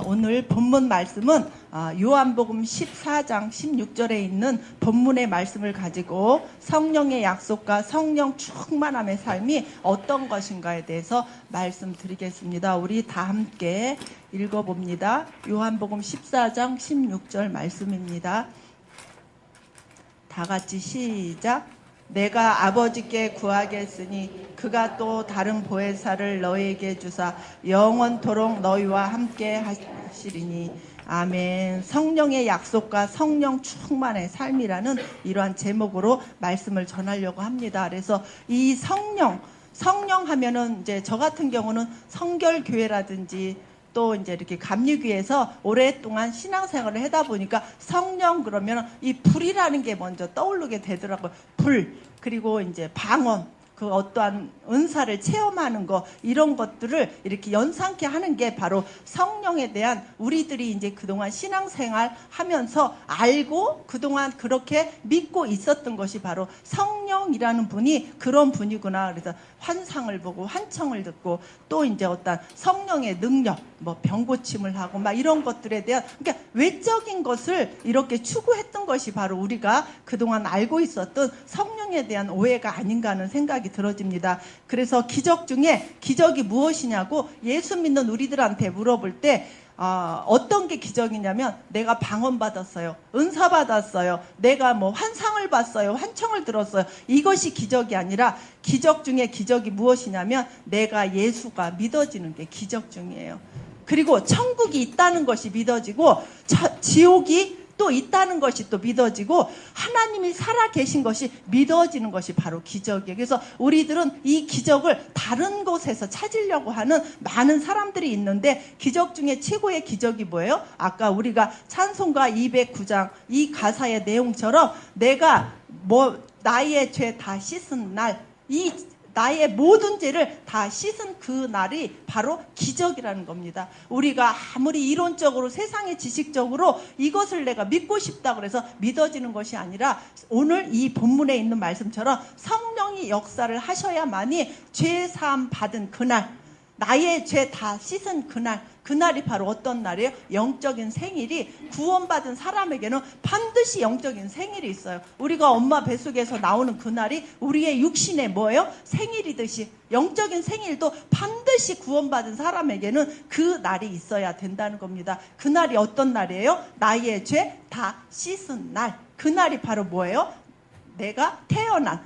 오늘 본문 말씀은 요한복음 14장 16절에 있는 본문의 말씀을 가지고 성령의 약속과 성령 충만함의 삶이 어떤 것인가에 대해서 말씀드리겠습니다. 우리 다 함께 읽어봅니다. 요한복음 14장 16절 말씀입니다. 다 같이 시작. 내가 아버지께 구하겠으니 그가 또 다른 보혜사를 너희에게 주사 영원토록 너희와 함께 하시리니. 아멘. 성령의 약속과 성령 충만의 삶이라는 이러한 제목으로 말씀을 전하려고 합니다. 그래서 이 성령 하면은 이제 저 같은 경우는 성결교회라든지 또 이제 이렇게 감리교에서 오랫동안 신앙생활을 하다 보니까 성령 그러면 이 불이라는 게 먼저 떠오르게 되더라고요. 불, 그리고 이제 방언, 그 어떠한 은사를 체험하는 거, 이런 것들을 이렇게 연상케 하는 게 바로 성령에 대한 우리들이 이제 그동안 신앙생활 하면서 알고 그동안 그렇게 믿고 있었던 것이 바로 성령이라는 분이 그런 분이구나. 그래서 환상을 보고 환청을 듣고 또 이제 어떤 성령의 능력, 뭐 병고침을 하고 막 이런 것들에 대한, 그러니까 외적인 것을 이렇게 추구했던 것이 바로 우리가 그동안 알고 있었던 성령에 대한 오해가 아닌가 하는 생각이 들어집니다. 그래서 기적 중에 기적이 무엇이냐고 예수 믿는 우리들한테 물어볼 때 어떤 게 기적이냐면 내가 방언 받았어요, 은사 받았어요, 내가 뭐 환상을 봤어요, 환청을 들었어요. 이것이 기적이 아니라 기적 중에 기적이 무엇이냐면 내가 예수가 믿어지는 게 기적 중이에요. 그리고 천국이 있다는 것이 믿어지고 지옥이 또 있다는 것이 또 믿어지고 하나님이 살아계신 것이 믿어지는 것이 바로 기적이에요. 그래서 우리들은 이 기적을 다른 곳에서 찾으려고 하는 많은 사람들이 있는데 기적 중에 최고의 기적이 뭐예요? 아까 우리가 찬송가 209장 이 가사의 내용처럼 내가 나의 죄 다 씻은 날, 이 나의 모든 죄를 다 씻은 그 날이 바로 기적이라는 겁니다. 우리가 아무리 이론적으로 세상의 지식적으로 이것을 내가 믿고 싶다 그래서 믿어지는 것이 아니라 오늘 이 본문에 있는 말씀처럼 성령이 역사를 하셔야만이 죄사함 받은 그날, 나의 죄 다 씻은 그날이 바로 어떤 날이에요? 영적인 생일이 구원받은 사람에게는 반드시 영적인 생일이 있어요. 우리가 엄마 뱃속에서 나오는 그날이 우리의 육신의 뭐예요? 생일이듯이 영적인 생일도 반드시 구원받은 사람에게는 그 날이 있어야 된다는 겁니다. 그날이 어떤 날이에요? 나의 죄 다 씻은 날. 그날이 바로 뭐예요? 내가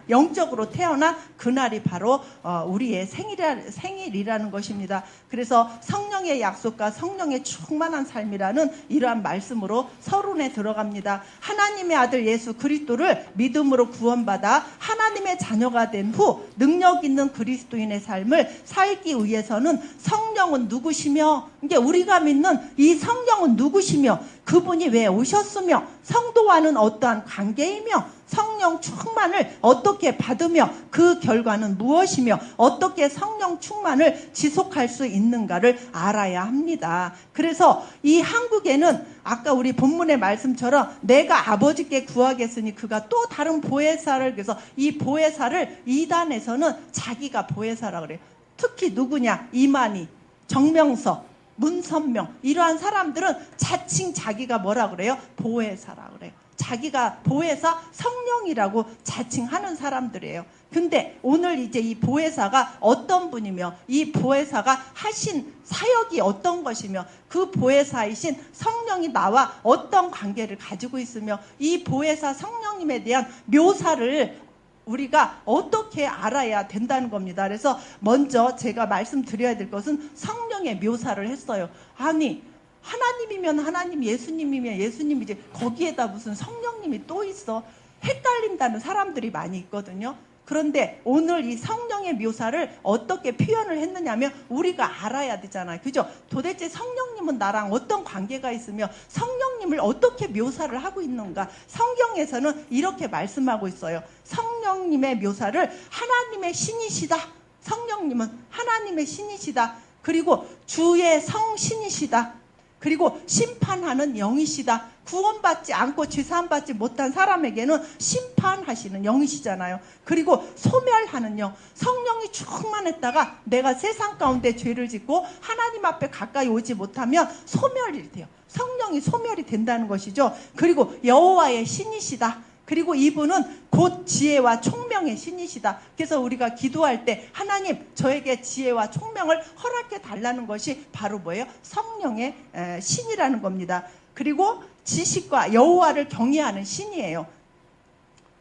영적으로 태어난 그날이 바로 우리의 생일이라는 것입니다. 그래서 성령의 약속과 성령의 충만한 삶이라는 이러한 말씀으로 서론에 들어갑니다. 하나님의 아들 예수 그리스도를 믿음으로 구원받아 하나님의 자녀가 된 후 능력 있는 그리스도인의 삶을 살기 위해서는 성령은 누구시며, 이게 우리가 믿는 이 성령은 누구시며, 그분이 왜 오셨으며, 성도와는 어떠한 관계이며, 성령 충만을 어떻게 받으며 그 결과는 무엇이며 어떻게 성령 충만을 지속할 수 있는가를 알아야 합니다. 그래서 이 한국에는 아까 우리 본문의 말씀처럼 내가 아버지께 구하겠으니 그가 또 다른 보혜사를, 그래서 이 보혜사를 이단에서는 자기가 보혜사라고 그래요. 특히 누구냐? 이만희, 정명석, 문선명, 이러한 사람들은 자칭 자기가 뭐라 그래요? 보혜사라고 그래요. 자기가 보혜사 성령이라고 자칭하는 사람들이에요. 근데 오늘 이제 이 보혜사가 어떤 분이며 이 보혜사가 하신 사역이 어떤 것이며 그 보혜사이신 성령이 나와 어떤 관계를 가지고 있으며 이 보혜사 성령님에 대한 묘사를 우리가 어떻게 알아야 된다는 겁니다. 그래서 먼저 제가 말씀드려야 될 것은 성령의 묘사를 했어요. 아니, 하나님이면 하나님, 예수님이면 예수님이지 거기에다 무슨 성령님이 또 있어? 헷갈린다는 사람들이 많이 있거든요. 그런데 오늘 이 성령의 묘사를 어떻게 표현을 했느냐면 우리가 알아야 되잖아요. 그죠? 도대체 성령님은 나랑 어떤 관계가 있으며 성령님을 어떻게 묘사를 하고 있는가? 성경에서는 이렇게 말씀하고 있어요. 성령님의 묘사를 하나님의 신이시다. 성령님은 하나님의 신이시다. 그리고 주의 성신이시다. 그리고 심판하는 영이시다. 구원받지 않고 죄사함받지 못한 사람에게는 심판하시는 영이시잖아요. 그리고 소멸하는 영, 성령이 충만했다가 내가 세상 가운데 죄를 짓고 하나님 앞에 가까이 오지 못하면 소멸이 돼요. 성령이 소멸이 된다는 것이죠. 그리고 여호와의 신이시다. 그리고 이분은 곧 지혜와 총명의 신이시다. 그래서 우리가 기도할 때 하나님 저에게 지혜와 총명을 허락해 달라는 것이 바로 뭐예요? 성령의 신이라는 겁니다. 그리고 지식과 여호와를 경외하는 신이에요.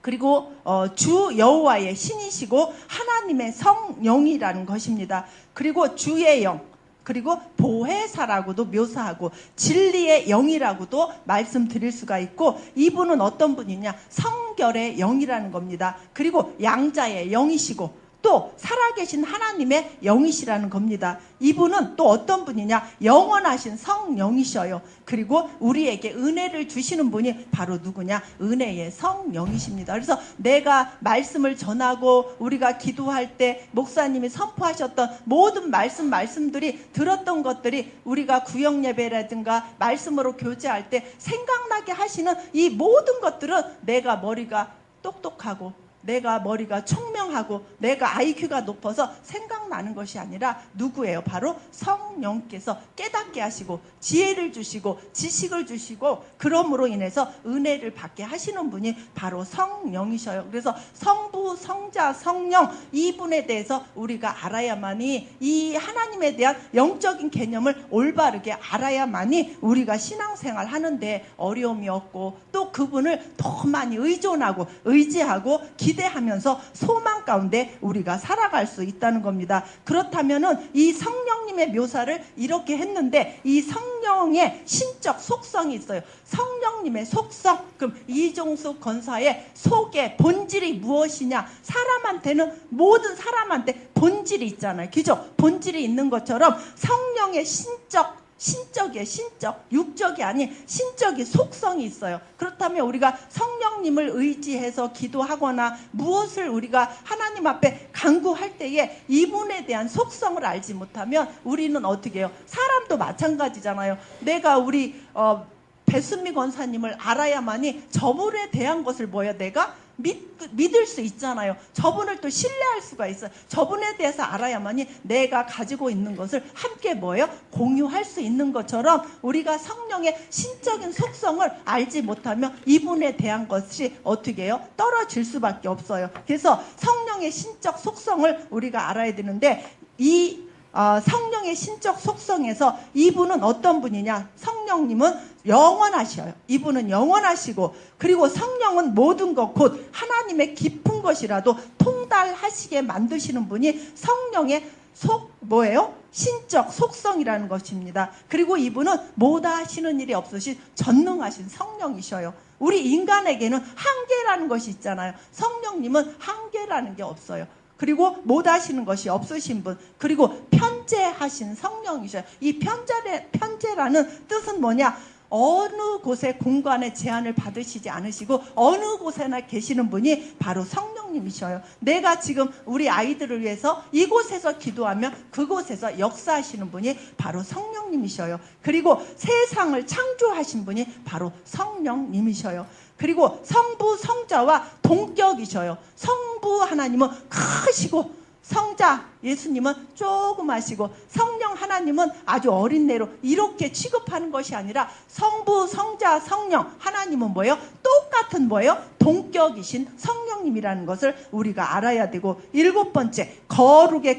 그리고 주 여호와의 신이시고 하나님의 성령이라는 것입니다. 그리고 주의 영, 그리고 보혜사라고도 묘사하고 진리의 영이라고도 말씀드릴 수가 있고, 이분은 어떤 분이냐? 성결의 영이라는 겁니다. 그리고 양자의 영이시고 또 살아계신 하나님의 영이시라는 겁니다. 이분은 또 어떤 분이냐? 영원하신 성령이셔요. 그리고 우리에게 은혜를 주시는 분이 바로 누구냐? 은혜의 성령이십니다. 그래서 내가 말씀을 전하고 우리가 기도할 때 목사님이 선포하셨던 모든 말씀들이 들었던 것들이 우리가 구역 예배라든가 말씀으로 교제할 때 생각나게 하시는 이 모든 것들은 내가 머리가 똑똑하고 내가 머리가 총명하고 내가 IQ가 높아서 생각나는 것이 아니라 누구예요? 바로 성령께서 깨닫게 하시고 지혜를 주시고 지식을 주시고 그럼으로 인해서 은혜를 받게 하시는 분이 바로 성령이셔요. 그래서 성부, 성자, 성령 이분에 대해서 우리가 알아야만이, 이 하나님에 대한 영적인 개념을 올바르게 알아야만이 우리가 신앙생활 하는데 어려움이 없고 또 그분을 더 많이 의존하고 의지하고 기대하면서 소망 가운데 우리가 살아갈 수 있다는 겁니다. 그렇다면은 이 성령님의 묘사를 이렇게 했는데 이 성령의 신적 속성이 있어요. 성령님의 속성, 그럼 이종숙 권사의 속의 본질이 무엇이냐? 사람한테는, 모든 사람한테 본질이 있잖아요. 그죠? 본질이 있는 것처럼 성령의 신적이에요. 신적, 육적이 아닌 신적인 속성이 있어요. 그렇다면 우리가 성령님을 의지해서 기도하거나 무엇을 우리가 하나님 앞에 간구할 때에 이분에 대한 속성을 알지 못하면 우리는 어떻게 해요? 사람도 마찬가지잖아요. 내가 우리 배순미 권사님을 알아야만이 저분에 대한 것을 내가 믿을 수 있잖아요. 저분을 또 신뢰할 수가 있어요. 저분에 대해서 알아야만이 내가 가지고 있는 것을 함께 공유할 수 있는 것처럼 우리가 성령의 신적인 속성을 알지 못하면 이분에 대한 것이 어떻게 해요? 떨어질 수밖에 없어요. 그래서 성령의 신적 속성을 우리가 알아야 되는데, 이 성령의 신적 속성에서 이분은 어떤 분이냐? 성령님은 영원하셔요. 이분은 영원하시고, 그리고 성령은 모든 것 곧 하나님의 깊은 것이라도 통달하시게 만드시는 분이 성령의 신적 속성이라는 것입니다. 그리고 이분은 뭐다 하시는 일이 없으신 전능하신 성령이셔요. 우리 인간에게는 한계라는 것이 있잖아요. 성령님은 한계라는 게 없어요. 그리고 못 하시는 것이 없으신 분, 그리고 편재하신 성령이셔요. 이 편재라는 뜻은 뭐냐? 어느 곳에 공간에 제한을 받으시지 않으시고 어느 곳에나 계시는 분이 바로 성령님이셔요. 내가 지금 우리 아이들을 위해서 이곳에서 기도하면 그곳에서 역사하시는 분이 바로 성령님이셔요. 그리고 세상을 창조하신 분이 바로 성령님이셔요. 그리고 성부, 성자와 동격이셔요. 성부 하나님은 크시고 성자 예수님은 조그마시고 성령 하나님은 아주 어린 내로 이렇게 취급하는 것이 아니라 성부, 성자, 성령 하나님은 똑같은 동격이신 성령님이라는 것을 우리가 알아야 되고, 7번째 거룩의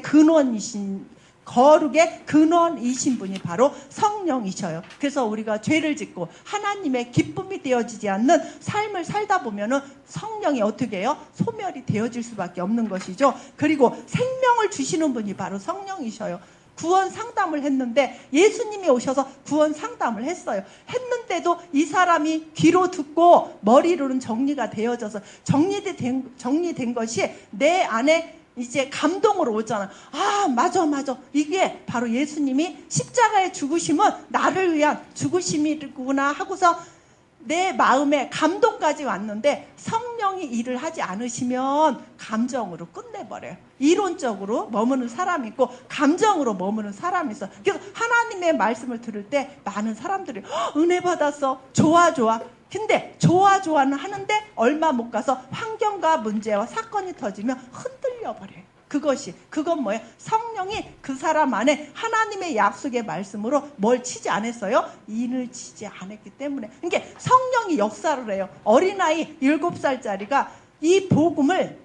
근원이신 분이 바로 성령이셔요. 그래서 우리가 죄를 짓고 하나님의 기쁨이 되어지지 않는 삶을 살다 보면은 성령이 어떻게 해요? 소멸이 되어질 수밖에 없는 것이죠. 그리고 생명을 주시는 분이 바로 성령이셔요. 구원 상담을 했는데 예수님이 오셔서 구원 상담을 했는데도 이 사람이 귀로 듣고 머리로는 정리가 되어져서 정리된 것이 내 안에 이제 감동으로 오잖아. 아, 맞아. 이게 바로 예수님이 십자가에 죽으심은 나를 위한 죽으심이구나 하고서 내 마음에 감동까지 왔는데 성령이 일을 하지 않으시면 감정으로 끝내버려요. 이론적으로 머무는 사람이 있고 감정으로 머무는 사람이 있어. 그래서 하나님의 말씀을 들을 때 많은 사람들이 은혜 받았어, 좋아 좋아. 근데 좋아 좋아는 하는데 얼마 못 가서 환경과 문제와 사건이 터지면 흔들려 버려요. 그건 뭐예요? 성령이 그 사람 안에 하나님의 약속의 말씀으로 뭘 치지 않았어요? 인을 치지 않았기 때문에. 그러니까 성령이 역사를 해요. 어린아이 7살짜리가 이 복음을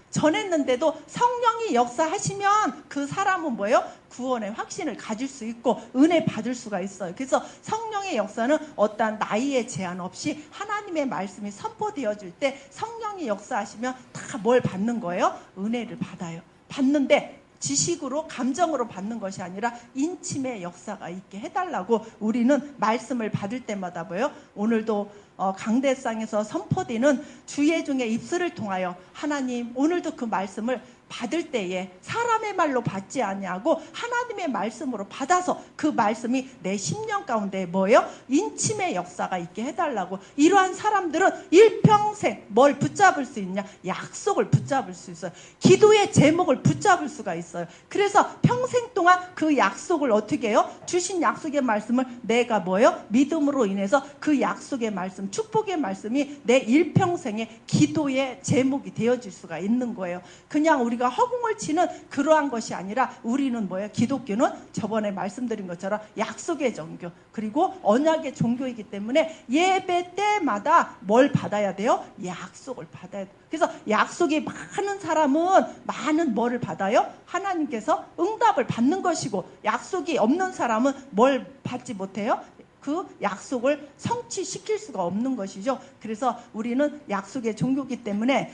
전했는데도 성령이 역사하시면 그 사람은 뭐예요? 구원의 확신을 가질 수 있고 은혜 받을 수가 있어요. 그래서 성령의 역사는 어떠한 나이에 제한 없이 하나님의 말씀이 선포되어질 때 성령이 역사하시면 다 뭘 받는 거예요? 은혜를 받아요. 받는데 지식으로 감정으로 받는 것이 아니라 인침의 역사가 있게 해달라고 우리는 말씀을 받을 때마다 뭐예요? 오늘도 강대상에서 선포되는 주의 중에 입술을 통하여 하나님 오늘도 그 말씀을 받을 때에 사람의 말로 받지 아니하고 하나님의 말씀으로 받아서 그 말씀이 내 심령 가운데 뭐예요? 인침의 역사가 있게 해달라고. 이러한 사람들은 일평생 뭘 붙잡을 수 있냐? 약속을 붙잡을 수 있어요. 기도의 제목을 붙잡을 수가 있어요. 그래서 평생 동안 그 약속을 어떻게 해요? 주신 약속의 말씀을 내가 뭐예요? 믿음으로 인해서 그 약속의 말씀, 축복의 말씀이 내 일평생의 기도의 제목이 되어질 수가 있는 거예요. 그냥 우리가 허공을 치는 그러한 것이 아니라 우리는 뭐예요? 기독교는 저번에 말씀드린 것처럼 약속의 종교 그리고 언약의 종교이기 때문에 예배 때마다 뭘 받아야 돼요? 약속을 받아야 돼요. 그래서 약속이 많은 사람은 많은 뭐를 받아요? 하나님께서 응답을 받는 것이고 약속이 없는 사람은 뭘 받지 못해요? 그 약속을 성취시킬 수가 없는 것이죠. 그래서 우리는 약속의 종교이기 때문에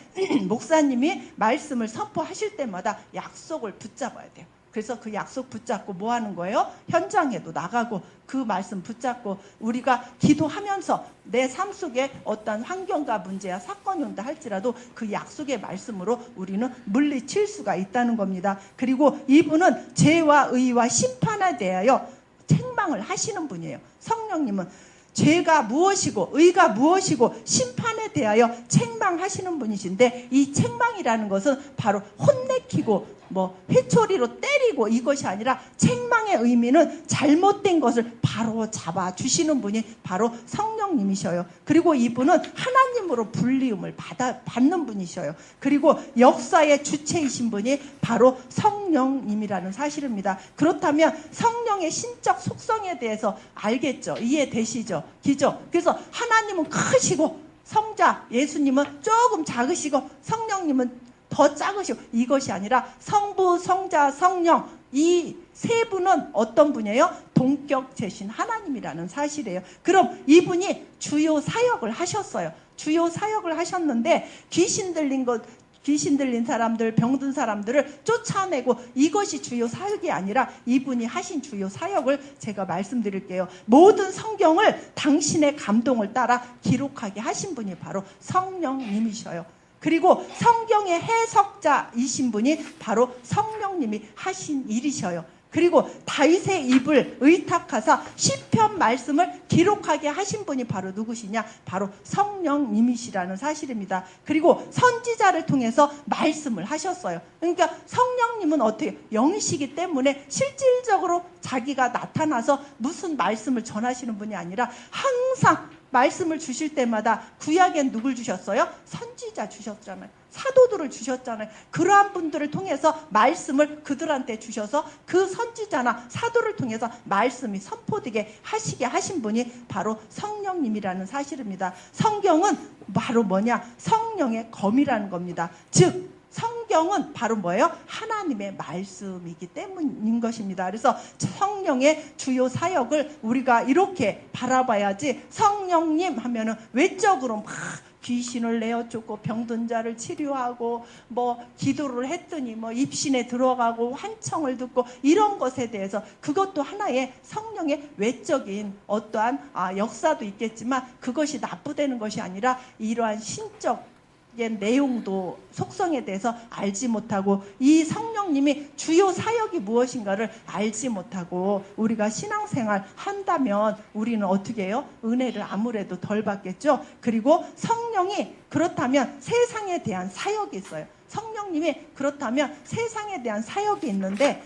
목사님이 말씀을 선포하실 때마다 약속을 붙잡아야 돼요. 그래서 그 약속 붙잡고 뭐 하는 거예요? 현장에도 나가고 그 말씀 붙잡고 우리가 기도하면서 내 삶 속에 어떤 환경과 문제야 사건이 온다 할지라도 그 약속의 말씀으로 우리는 물리칠 수가 있다는 겁니다. 그리고 이분은 죄와 의와 심판에 대하여 책망을 하시는 분이에요. 성령님은 죄가 무엇이고 의가 무엇이고 심판에 대하여 책망하시는 분이신데 이 책망이라는 것은 바로 혼내키고 회초리로 때리고 이것이 아니라 책망의 의미는 잘못된 것을 바로 잡아주시는 분이 바로 성령님이셔요. 그리고 이분은 하나님으로 불리움을 받는 분이셔요. 그리고 역사의 주체이신 분이 바로 성령님이라는 사실입니다. 그렇다면 성령의 신적 속성에 대해서 알겠죠? 이해되시죠? 기죠? 그래서 하나님은 크시고 성자 예수님은 조금 작으시고 성령님은 더 작으시고 이것이 아니라 성부, 성자, 성령 이 세 분은 어떤 분이에요? 동격제신 하나님이라는 사실이에요. 그럼 이분이 주요 사역을 하셨어요. 주요 사역을 하셨는데 귀신 들린 사람들, 병든 사람들을 쫓아내고 이것이 주요 사역이 아니라 이분이 하신 주요 사역을 제가 말씀드릴게요. 모든 성경을 당신의 감동을 따라 기록하게 하신 분이 바로 성령님이셔요. 그리고 성경의 해석자이신 분이 바로 성령님이 하신 일이셔요. 그리고 다윗의 입을 의탁하사 시편 말씀을 기록하게 하신 분이 바로 누구시냐? 바로 성령님이시라는 사실입니다. 그리고 선지자를 통해서 말씀을 하셨어요. 그러니까 성령님은 어떻게 영이시기 때문에 실질적으로 자기가 나타나서 무슨 말씀을 전하시는 분이 아니라 항상 말씀을 주실 때마다 구약엔 누굴 주셨어요? 선지자 주셨잖아요. 사도들을 주셨잖아요. 그러한 분들을 통해서 말씀을 그들한테 주셔서 그 선지자나 사도를 통해서 말씀이 선포되게 하시게 하신 분이 바로 성령님이라는 사실입니다. 성경은 바로 뭐냐? 성령의 검이라는 겁니다. 즉 성경은 바로 뭐예요? 하나님의 말씀이기 때문인 것입니다. 그래서 성령의 주요 사역을 우리가 이렇게 바라봐야지 성령님 하면은 외적으로 막 귀신을 내어쫓고 병든 자를 치료하고 기도를 했더니 입신에 들어가고 환청을 듣고 이런 것에 대해서 그것도 하나의 성령의 외적인 어떠한 역사도 있겠지만 그것이 나쁘다는 것이 아니라 이러한 신적 내용도 속성에 대해서 알지 못하고 이 성령님이 주요 사역이 무엇인가를 알지 못하고 우리가 신앙생활 한다면 우리는 어떻게 해요? 은혜를 아무래도 덜 받겠죠. 그리고 성령이 그렇다면 세상에 대한 사역이 있어요. 성령님이 그렇다면 세상에 대한 사역이 있는데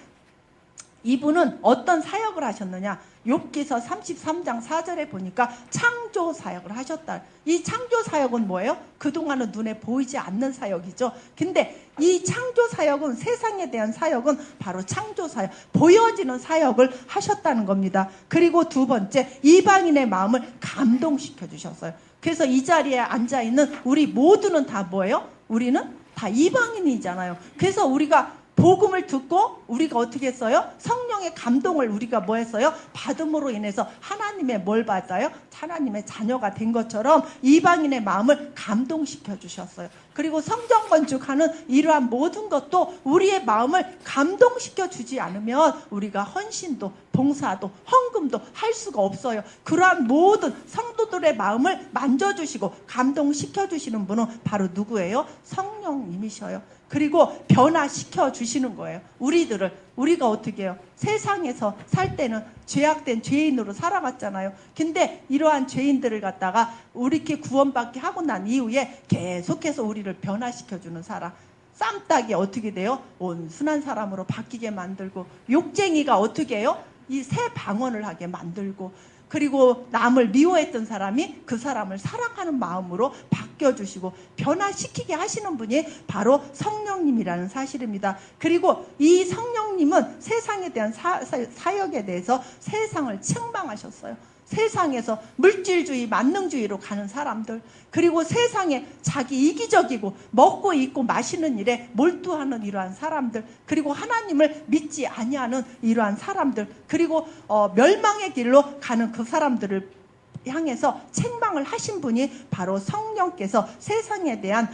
이분은 어떤 사역을 하셨느냐? 욥기서 33장 4절에 보니까 창조 사역을 하셨다. 이 창조 사역은 뭐예요? 그동안은 눈에 보이지 않는 사역이죠. 근데 이 창조 사역은, 세상에 대한 사역은 바로 창조 사역, 보여지는 사역을 하셨다는 겁니다. 그리고 두 번째, 이방인의 마음을 감동시켜 주셨어요. 그래서 이 자리에 앉아있는 우리 모두는 다 뭐예요? 우리는 다 이방인이잖아요. 그래서 우리가 복음을 듣고 우리가 어떻게 했어요? 성령의 감동을 우리가 뭐 했어요? 받음으로 인해서 하나님의 뭘 받아요? 하나님의 자녀가 된 것처럼 이방인의 마음을 감동시켜 주셨어요. 그리고 성전 건축하는 이러한 모든 것도 우리의 마음을 감동시켜 주지 않으면 우리가 헌신도, 봉사도, 헌금도 할 수가 없어요. 그러한 모든 성도들의 마음을 만져주시고 감동시켜 주시는 분은 바로 누구예요? 성령님이셔요. 그리고 변화시켜 주시는 거예요. 우리가 어떻게 해요? 세상에서 살 때는 죄악된 죄인으로 살아갔잖아요. 근데 이러한 죄인들을 갖다가 우리께 구원받게 하고 난 이후에 계속해서 우리를 변화시켜 주는 사람. 쌈딱이 어떻게 돼요? 온순한 사람으로 바뀌게 만들고, 욕쟁이가 어떻게 해요? 이 새 방언을 하게 만들고, 그리고 남을 미워했던 사람이 그 사람을 사랑하는 마음으로 바뀌어주시고 변화시키게 하시는 분이 바로 성령님이라는 사실입니다. 그리고 이 성령님은 세상에 대한 사역에 대해서 세상을 책망하셨어요. 세상에서 물질주의, 만능주의로 가는 사람들, 그리고 세상에 자기 이기적이고 먹고 입고 마시는 일에 몰두하는 이러한 사람들, 그리고 하나님을 믿지 아니하는 이러한 사람들, 그리고 멸망의 길로 가는 그 사람들을 향해서 책망을 하신 분이 바로 성령께서 세상에 대한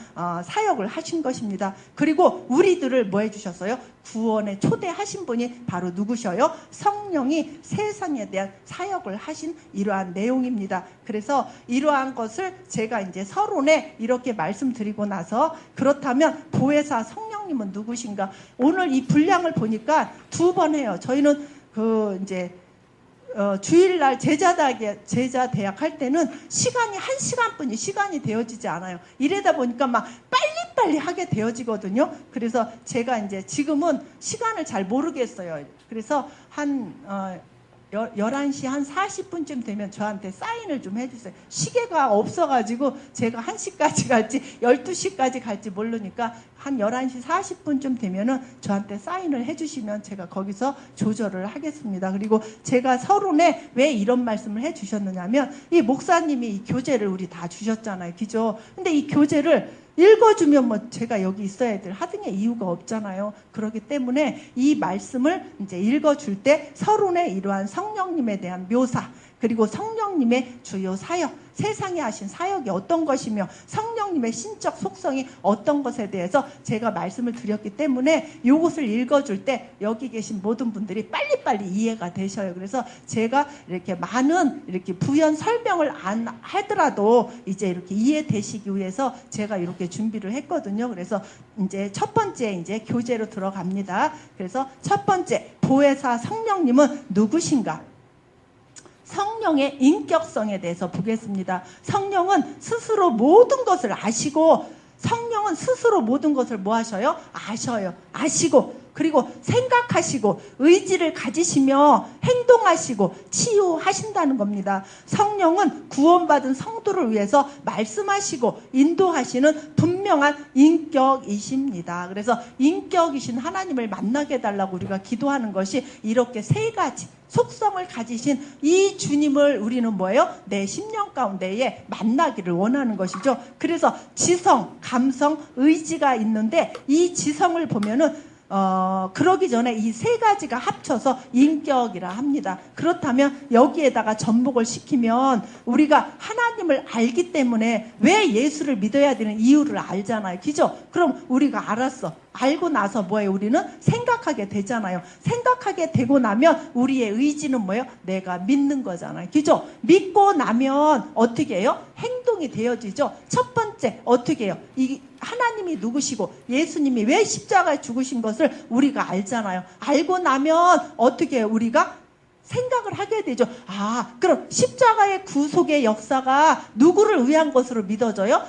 사역을 하신 것입니다. 그리고 우리들을 뭐 해주셨어요? 구원에 초대하신 분이 바로 누구셔요? 성령이 세상에 대한 사역을 하신 이러한 내용입니다. 그래서 이러한 것을 제가 이제 서론에 이렇게 말씀드리고 나서, 그렇다면 보혜사 성령님은 누구신가? 오늘 이 분량을 보니까 두 번 해요. 저희는 이제 주일날 제자 대학 할 때는 시간이 1시간뿐이 시간이 되어지지 않아요. 이러다 보니까 막 빨리빨리 하게 되어지거든요. 그래서 제가 이제 지금은 시간을 잘 모르겠어요. 그래서 한 11시 한 40분쯤 되면 저한테 사인을 좀 해주세요. 시계가 없어가지고 제가 1시까지 갈지 12시까지 갈지 모르니까 한 11시 40분쯤 되면은 저한테 사인을 해주시면 제가 거기서 조절을 하겠습니다. 그리고 제가 서론에 왜 이런 말씀을 해주셨느냐 하면, 이 목사님이 이 교재를 우리 다 주셨잖아요. 그죠? 근데 이 교재를 읽어주면 뭐 제가 여기 있어야 될 하등의 이유가 없잖아요. 그렇기 때문에 이 말씀을 이제 읽어줄 때 서론에 이러한 성령님에 대한 묘사, 그리고 성령님의 주요 사역, 세상에 하신 사역이 어떤 것이며 성령님의 신적 속성이 어떤 것에 대해서 제가 말씀을 드렸기 때문에 이것을 읽어줄 때 여기 계신 모든 분들이 빨리빨리 이해가 되셔요. 그래서 제가 이렇게 많은 이렇게 부연 설명을 안 하더라도 이제 이렇게 이해되시기 위해서 제가 이렇게 준비를 했거든요. 그래서 이제 첫 번째 이제 교재로 들어갑니다. 그래서 첫 번째, 보혜사 성령님은 누구신가? 성령의 인격성에 대해서 보겠습니다. 성령은 스스로 모든 것을 아시고, 성령은 스스로 모든 것을 뭐 하셔요? 아시고, 그리고 생각하시고, 의지를 가지시며 행동하시고 치유하신다는 겁니다. 성령은 구원받은 성도를 위해서 말씀하시고 인도하시는 분명한 인격이십니다. 그래서 인격이신 하나님을 만나게 해달라고 우리가 기도하는 것이 이렇게 세 가지 속성을 가지신 이 주님을 우리는 뭐예요? 내 심령 가운데에 만나기를 원하는 것이죠. 그래서 지성, 감성, 의지가 있는데 이 지성을 보면은 그러기 전에 이 세 가지가 합쳐서 인격이라 합니다. 그렇다면 여기에다가 접목을 시키면 우리가 하나님을 알기 때문에 왜 예수를 믿어야 되는 이유를 알잖아요. 그죠? 그럼 우리가 알았어. 알고 나서 뭐예요? 우리는 생각하게 되잖아요. 생각하게 되고 나면 우리의 의지는 뭐예요? 내가 믿는 거잖아요. 그죠? 믿고 나면 어떻게 해요? 행동이 되어지죠. 첫 번째 어떻게 해요? 이 하나님이 누구시고 예수님이 왜 십자가에 죽으신 것을 우리가 알잖아요. 알고 나면 어떻게 해요? 우리가 생각을 하게 되죠. 아, 그럼 십자가의 구속의 역사가 누구를 위한 것으로 믿어져요?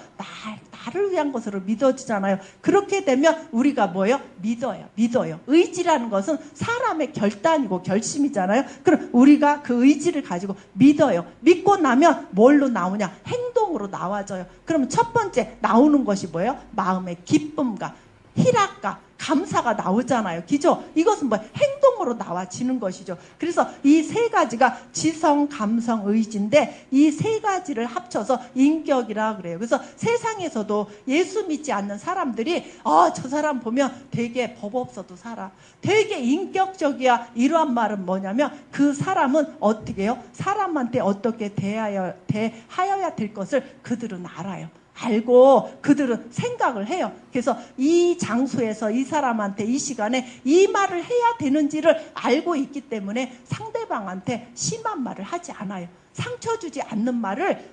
나를 위한 것으로 믿어지잖아요. 그렇게 되면 우리가 뭐예요? 믿어요. 의지라는 것은 사람의 결단이고 결심이잖아요. 그럼 우리가 그 의지를 가지고 믿어요. 믿고 나면 뭘로 나오냐? 행동으로 나와져요. 그럼 첫 번째 나오는 것이 뭐예요? 마음의 기쁨과 희락과 감사가 나오잖아요. 그죠? 이것은 뭐 행동으로 나와지는 것이죠. 그래서 이 세 가지가 지성, 감성, 의지인데 이 세 가지를 합쳐서 인격이라 그래요. 그래서 세상에서도 예수 믿지 않는 사람들이 저 사람 보면 되게 법 없어도 살아. 되게 인격적이야. 이러한 말은 뭐냐면 그 사람은 어떻게 해요? 사람한테 어떻게 대하여야 될 것을 그들은 알아요. 알고 그들은 생각을 해요. 그래서 이 장소에서 이 사람한테 이 시간에 이 말을 해야 되는지를 알고 있기 때문에 상대방한테 심한 말을 하지 않아요. 상처 주지 않는 말을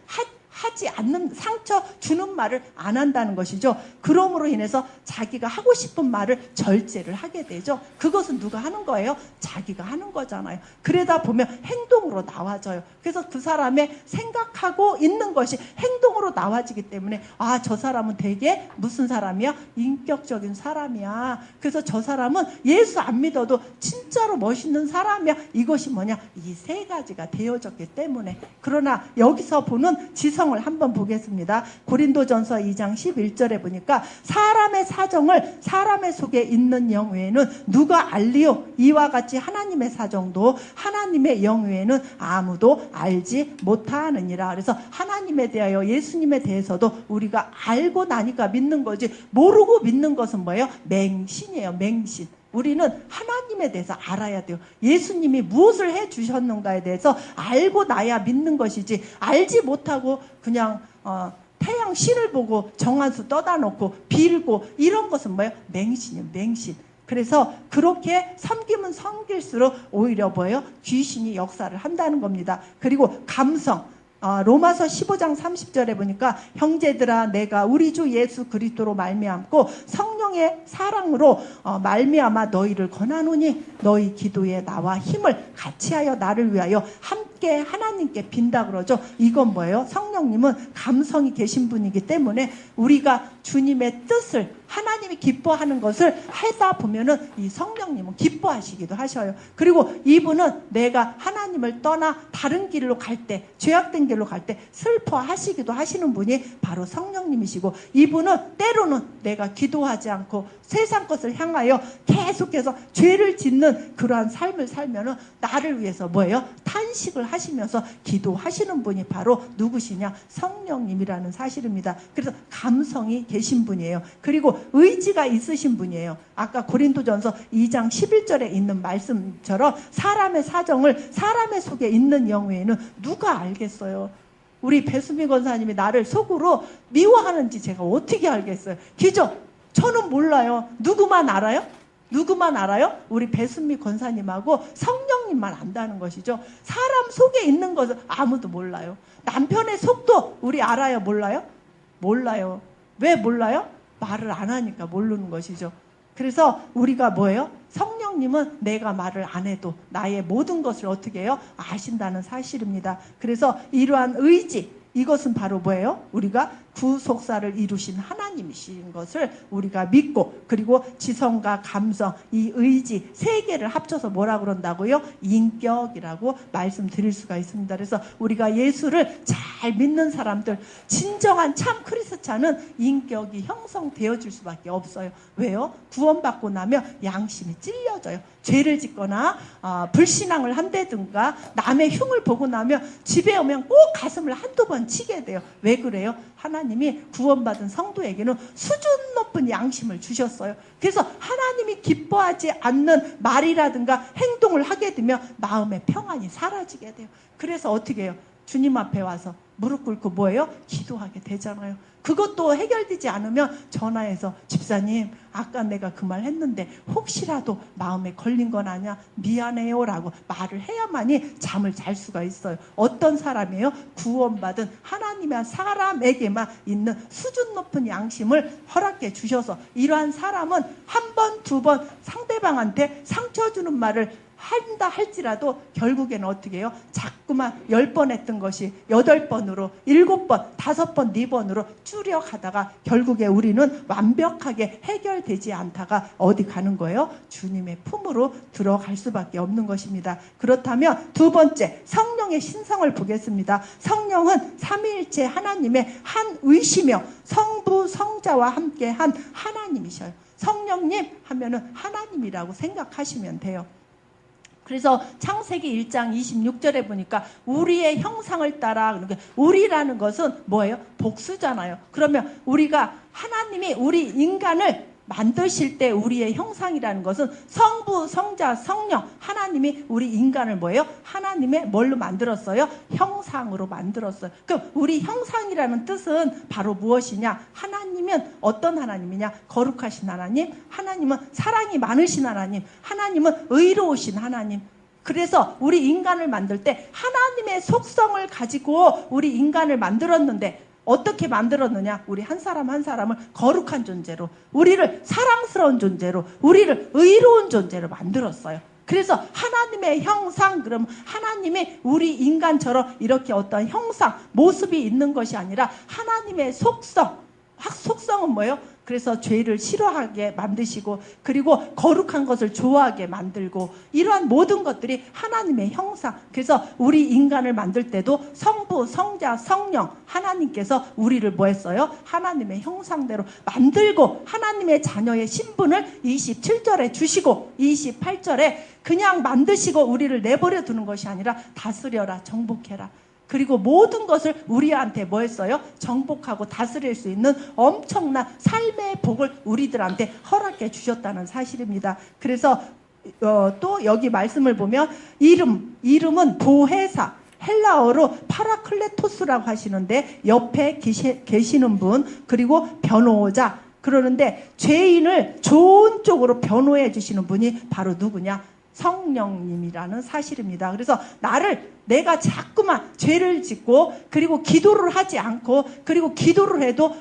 하지 않는, 상처 주는 말을 안 한다는 것이죠. 그러므로 인해서 자기가 하고 싶은 말을 절제를 하게 되죠. 그것은 누가 하는 거예요? 자기가 하는 거잖아요. 그러다 보면 행동으로 나와져요. 그래서 그 사람의 생각하고 있는 것이 행동으로 나와지기 때문에 저 사람은 되게 무슨 사람이야? 인격적인 사람이야. 그래서 저 사람은 예수 안 믿어도 진짜로 멋있는 사람이야. 이것이 뭐냐? 이 세 가지가 되어졌기 때문에. 그러나 여기서 보는 지성을 한번 보겠습니다. 고린도전서 2장 11절에 보니까 사람의 사정을 사람의 속에 있는 영 외에는 누가 알리요? 이와 같이 하나님의 사정도 하나님의 영 외에는 아무도 알지 못하느니라. 그래서 하나님에 대하여 예수님에 대해서도 우리가 알고 나니까 믿는 거지, 모르고 믿는 것은 뭐예요? 맹신이에요. 맹신. 우리는 하나님에 대해서 알아야 돼요. 예수님이 무엇을 해주셨는가에 대해서 알고 나야 믿는 것이지, 알지 못하고 그냥 태양 신을 보고 정한수 떠다 놓고 빌고 이런 것은 뭐예요? 맹신이에요. 맹신. 그래서 그렇게 섬기면 섬길수록 오히려 뭐예요? 귀신이 역사를 한다는 겁니다. 그리고 감성. 로마서 15장 30절에 보니까 형제들아 내가 우리 주 예수 그리스도로 말미암고 성령의 사랑으로 말미암아 너희를 권하노니 너희 기도에 나와 힘을 같이하여 나를 위하여 함께 하나님께 빈다 그러죠. 이건 뭐예요? 성령님은 감성이 계신 분이기 때문에 우리가 주님의 뜻을, 하나님이 기뻐하는 것을 하다 보면은 이 성령님은 기뻐하시기도 하셔요. 그리고 이분은 내가 하나님을 떠나 다른 길로 갈 때, 죄악된 길로 갈 때 슬퍼하시기도 하시는 분이 바로 성령님이시고, 이분은 때로는 내가 기도하지 않고 세상 것을 향하여 계속해서 죄를 짓는 그러한 삶을 살면은 나를 위해서 뭐예요? 탄식을 하시면서 기도하시는 분이 바로 누구시냐? 성령님이라는 사실입니다. 그래서 감성이 계신 분이에요. 그리고 의지가 있으신 분이에요. 아까 고린도전서 2장 11절에 있는 말씀처럼 사람의 사정을 사람의 속에 있는 영 외에는 누가 알겠어요? 우리 배수미 권사님이 나를 속으로 미워하는지 제가 어떻게 알겠어요? 그죠? 저는 몰라요. 누구만 알아요? 누구만 알아요? 우리 배순미 권사님하고 성령님만 안다는 것이죠. 사람 속에 있는 것을 아무도 몰라요. 남편의 속도 우리 알아요? 몰라요? 몰라요. 왜 몰라요? 말을 안 하니까 모르는 것이죠. 그래서 우리가 뭐예요? 성령님은 내가 말을 안 해도 나의 모든 것을 어떻게 해요? 아신다는 사실입니다. 그래서 이러한 의지, 이것은 바로 뭐예요? 우리가 구속사를 이루신 하나님이신 것을 우리가 믿고, 그리고 지성과 감성, 이 의지 세 개를 합쳐서 뭐라 그런다고요? 인격이라고 말씀드릴 수가 있습니다. 그래서 우리가 예수를 잘 믿는 사람들, 진정한 참 크리스찬은 인격이 형성되어질 수밖에 없어요. 왜요? 구원받고 나면 양심이 찔려져요. 죄를 짓거나 불신앙을 한다든가 남의 흉을 보고 나면 집에 오면 꼭 가슴을 한두 번 치게 돼요. 왜 그래요? 하나님이 구원받은 성도에게는 수준 높은 양심을 주셨어요. 그래서 하나님이 기뻐하지 않는 말이라든가 행동을 하게 되면 마음의 평안이 사라지게 돼요. 그래서 어떻게 해요? 주님 앞에 와서 무릎 꿇고 뭐예요? 기도하게 되잖아요. 그것도 해결되지 않으면 전화해서 집사님 아까 내가 그 말 했는데 혹시라도 마음에 걸린 건 아니야? 미안해요 라고 말을 해야만이 잠을 잘 수가 있어요. 어떤 사람이에요? 구원받은 하나님의 사람에게만 있는 수준 높은 양심을 허락해 주셔서 이러한 사람은 한 번, 두 번 상대방한테 상처 주는 말을 한다 할지라도 결국에는 어떻게 해요? 자꾸만 10번 했던 것이 8번으로 7번, 5번, 4번으로 줄여가다가 결국에 우리는 완벽하게 해결되지 않다가 어디 가는 거예요? 주님의 품으로 들어갈 수밖에 없는 것입니다. 그렇다면 두 번째, 성령의 신성을 보겠습니다. 성령은 삼위일체 하나님의 한 의시며 성부, 성자와 함께한 하나님이셔요. 성령님 하면은 하나님이라고 생각하시면 돼요. 그래서 창세기 1장 26절에 보니까 우리의 형상을 따라, 그러니까 우리라는 것은 뭐예요? 복수잖아요. 그러면 우리가 하나님이 우리 인간을 만드실 때 우리의 형상이라는 것은 성부, 성자, 성령, 하나님이 우리 인간을 뭐예요? 하나님의 뭘로 만들었어요? 형상으로 만들었어요. 그럼 우리 형상이라는 뜻은 바로 무엇이냐? 하나님은 어떤 하나님이냐? 거룩하신 하나님, 하나님은 사랑이 많으신 하나님, 하나님은 의로우신 하나님. 그래서 우리 인간을 만들 때 하나님의 속성을 가지고 우리 인간을 만들었는데 어떻게 만들었느냐? 우리 한 사람 한 사람을 거룩한 존재로, 우리를 사랑스러운 존재로, 우리를 의로운 존재로 만들었어요. 그래서 하나님의 형상, 그럼 하나님이 우리 인간처럼 이렇게 어떤 형상, 모습이 있는 것이 아니라 하나님의 속성, 속성은 뭐예요? 그래서 죄를 싫어하게 만드시고 그리고 거룩한 것을 좋아하게 만들고 이러한 모든 것들이 하나님의 형상. 그래서 우리 인간을 만들 때도 성부, 성자, 성령 하나님께서 우리를 뭐 했어요? 하나님의 형상대로 만들고 하나님의 자녀의 신분을 27절에 주시고 28절에 그냥 만드시고 우리를 내버려 두는 것이 아니라 다스려라, 정복해라. 그리고 모든 것을 우리한테 뭐 했어요? 정복하고 다스릴 수 있는 엄청난 삶의 복을 우리들한테 허락해 주셨다는 사실입니다. 그래서 또 여기 말씀을 보면 이름은 보혜사, 헬라어로 파라클레토스라고 하시는데 옆에 계시는 분, 그리고 변호자. 그러는데 죄인을 좋은 쪽으로 변호해 주시는 분이 바로 누구냐? 성령님이라는 사실입니다. 그래서 내가 자꾸만 죄를 짓고 그리고 기도를 하지 않고 그리고 기도를 해도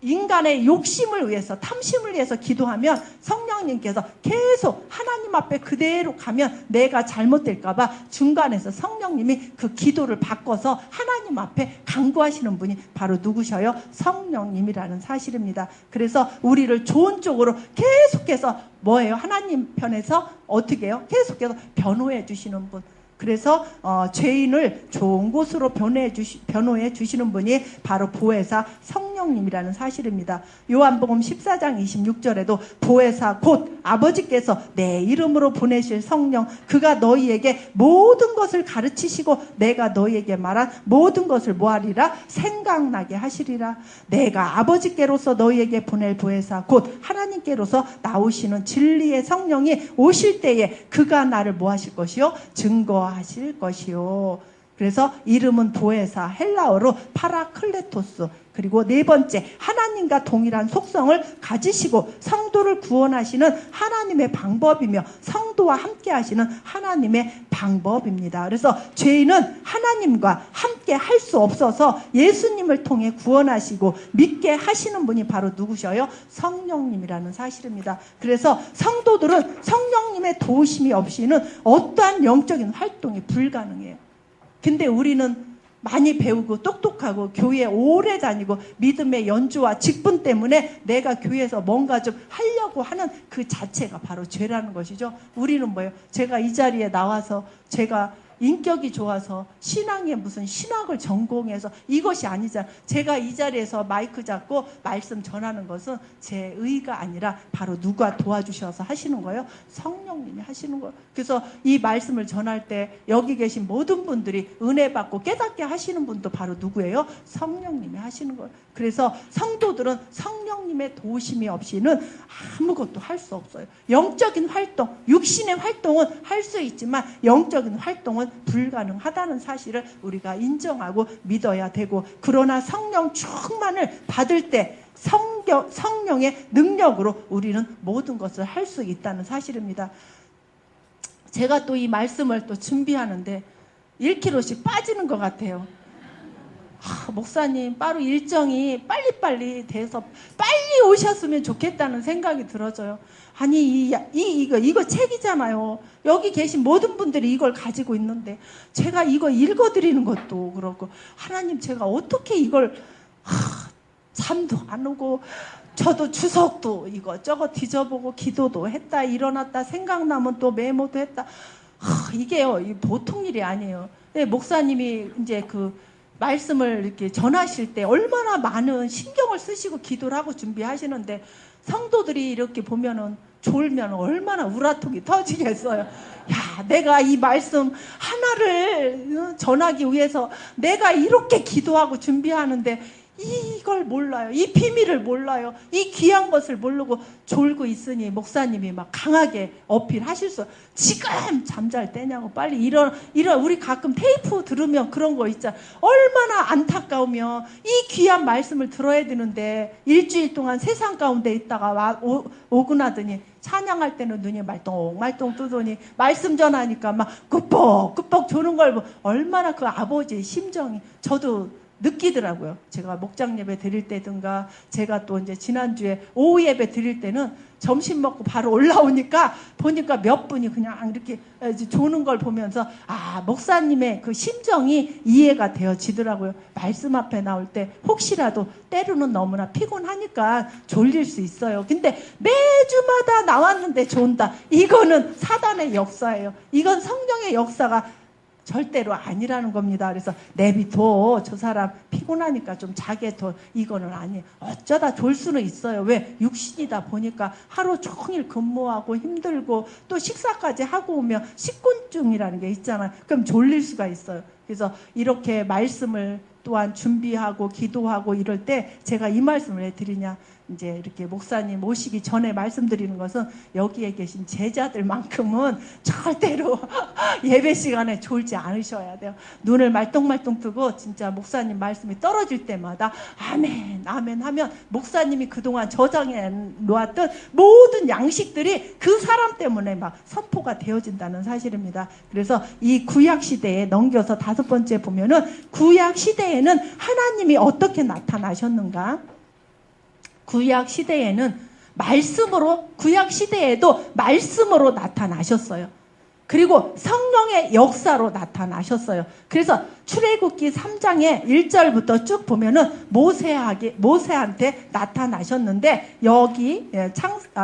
인간의 욕심을 위해서, 탐심을 위해서 기도하면 성령님께서 계속 하나님 앞에 그대로 가면 내가 잘못될까봐 중간에서 성령님이 그 기도를 바꿔서 하나님 앞에 간구하시는 분이 바로 누구셔요? 성령님이라는 사실입니다. 그래서 우리를 좋은 쪽으로 계속해서 뭐예요? 하나님 편에서 어떻게 해요? 계속해서 변호해 주시는 분. 그래서 죄인을 좋은 곳으로 변호해 주시는 분이 바로 보혜사 성령님이라는 사실입니다. 요한복음 14장 26절에도 보혜사 곧 아버지께서 내 이름으로 보내실 성령, 그가 너희에게 모든 것을 가르치시고 내가 너희에게 말한 모든 것을 뭐하리라? 생각나게 하시리라. 내가 아버지께로서 너희에게 보낼 보혜사 곧 하나님께로서 나오시는 진리의 성령이 오실 때에 그가 나를 뭐하실 것이요? 증거하실 것이요. 그래서 이름은 보혜사, 헬라어로 파라클레토스. 그리고 네 번째, 하나님과 동일한 속성을 가지시고 성도를 구원하시는 하나님의 방법이며 성도와 함께 하시는 하나님의 방법입니다. 그래서 죄인은 하나님과 함께 할 수 없어서 예수님을 통해 구원하시고 믿게 하시는 분이 바로 누구셔요? 성령님이라는 사실입니다. 그래서 성도들은 성령님의 도우심이 없이는 어떠한 영적인 활동이 불가능해요. 근데 우리는 많이 배우고 똑똑하고 교회에 오래 다니고 믿음의 연주와 직분 때문에 내가 교회에서 뭔가 좀 하려고 하는 그 자체가 바로 죄라는 것이죠. 우리는 뭐예요? 제가 이 자리에 나와서 제가 인격이 좋아서 신앙에 무슨 신학을 전공해서 이것이 아니잖아요. 제가 이 자리에서 마이크 잡고 말씀 전하는 것은 제 의가 아니라 바로 누가 도와주셔서 하시는 거예요? 성령님이 하시는 거예요. 그래서 이 말씀을 전할 때 여기 계신 모든 분들이 은혜 받고 깨닫게 하시는 분도 바로 누구예요? 성령님이 하시는 거예요. 그래서 성도들은 성령님의 도우심이 없이는 아무것도 할 수 없어요. 영적인 활동, 육신의 활동은 할 수 있지만 영적인 활동은 불가능하다는 사실을 우리가 인정하고 믿어야 되고, 그러나 성령 충만을 받을 때 성령의 능력으로 우리는 모든 것을 할 수 있다는 사실입니다. 제가 또 이 말씀을 또 준비하는데 1kg씩 빠지는 것 같아요. 목사님, 바로 일정이 빨리빨리 돼서 빨리 오셨으면 좋겠다는 생각이 들어져요. 아니, 이거 책이잖아요. 여기 계신 모든 분들이 이걸 가지고 있는데 제가 이거 읽어드리는 것도 그렇고, 하나님, 제가 어떻게 이걸 잠도 안 오고 저도 주석도 이것저것 뒤져보고 기도도 했다, 일어났다, 생각나면 또 메모도 했다. 이게요, 보통 일이 아니에요. 네, 목사님이 이제 그 말씀을 이렇게 전하실 때 얼마나 많은 신경을 쓰시고 기도를 하고 준비하시는데, 성도들이 이렇게 보면은 졸면 얼마나 우라통이 터지겠어요. 야, 내가 이 말씀 하나를 전하기 위해서 내가 이렇게 기도하고 준비하는데 이걸 몰라요. 이 비밀을 몰라요. 이 귀한 것을 모르고 졸고 있으니 목사님이 막 강하게 어필하실 수, 지금 잠잘 때냐고, 빨리 일어나. 우리 가끔 테이프 들으면 그런 거 있잖아. 얼마나 안타까우면 이 귀한 말씀을 들어야 되는데 일주일 동안 세상 가운데 있다가 오고 나더니 찬양할 때는 눈이 말똥말똥 뜨더니 말씀 전하니까 막 끄뻑끄뻑 조는 걸 보면 얼마나 그 아버지의 심정이 저도 느끼더라고요. 제가 목장 예배 드릴 때든가, 제가 또 이제 지난주에 오후 예배 드릴 때는 점심 먹고 바로 올라오니까 보니까 몇 분이 그냥 이렇게 조는 걸 보면서 목사님의 그 심정이 이해가 되어지더라고요. 말씀 앞에 나올 때 혹시라도 때로는 너무나 피곤하니까 졸릴 수 있어요. 근데 매주마다 나왔는데 존다. 이거는 사단의 역사예요. 이건 성령의 역사가 절대로 아니라는 겁니다. 그래서 내비둬, 저 사람 피곤하니까 좀 자게 둬, 이거는 아니에요. 어쩌다 졸 수는 있어요. 왜? 육신이다 보니까 하루 종일 근무하고 힘들고 또 식사까지 하고 오면 식곤증이라는 게 있잖아요. 그럼 졸릴 수가 있어요. 그래서 이렇게 말씀을 또한 준비하고 기도하고 이럴 때 제가 이 말씀을 왜 드리냐, 이제 이렇게 목사님 오시기 전에 말씀드리는 것은 여기에 계신 제자들만큼은 절대로 예배 시간에 졸지 않으셔야 돼요. 눈을 말똥말똥 뜨고 진짜 목사님 말씀이 떨어질 때마다 아멘 아멘 하면 목사님이 그동안 저장해 놓았던 모든 양식들이 그 사람 때문에 막 선포가 되어진다는 사실입니다. 그래서 이 구약 시대에 넘겨서 5번째 보면은, 구약 시대에는 하나님이 어떻게 나타나셨는가? 구약 시대에는 구약 시대에도 말씀으로 나타나셨어요. 그리고 성령의 역사로 나타나셨어요. 그래서 출애굽기 3장의 1절부터 쭉 보면은 모세한테 나타나셨는데, 여기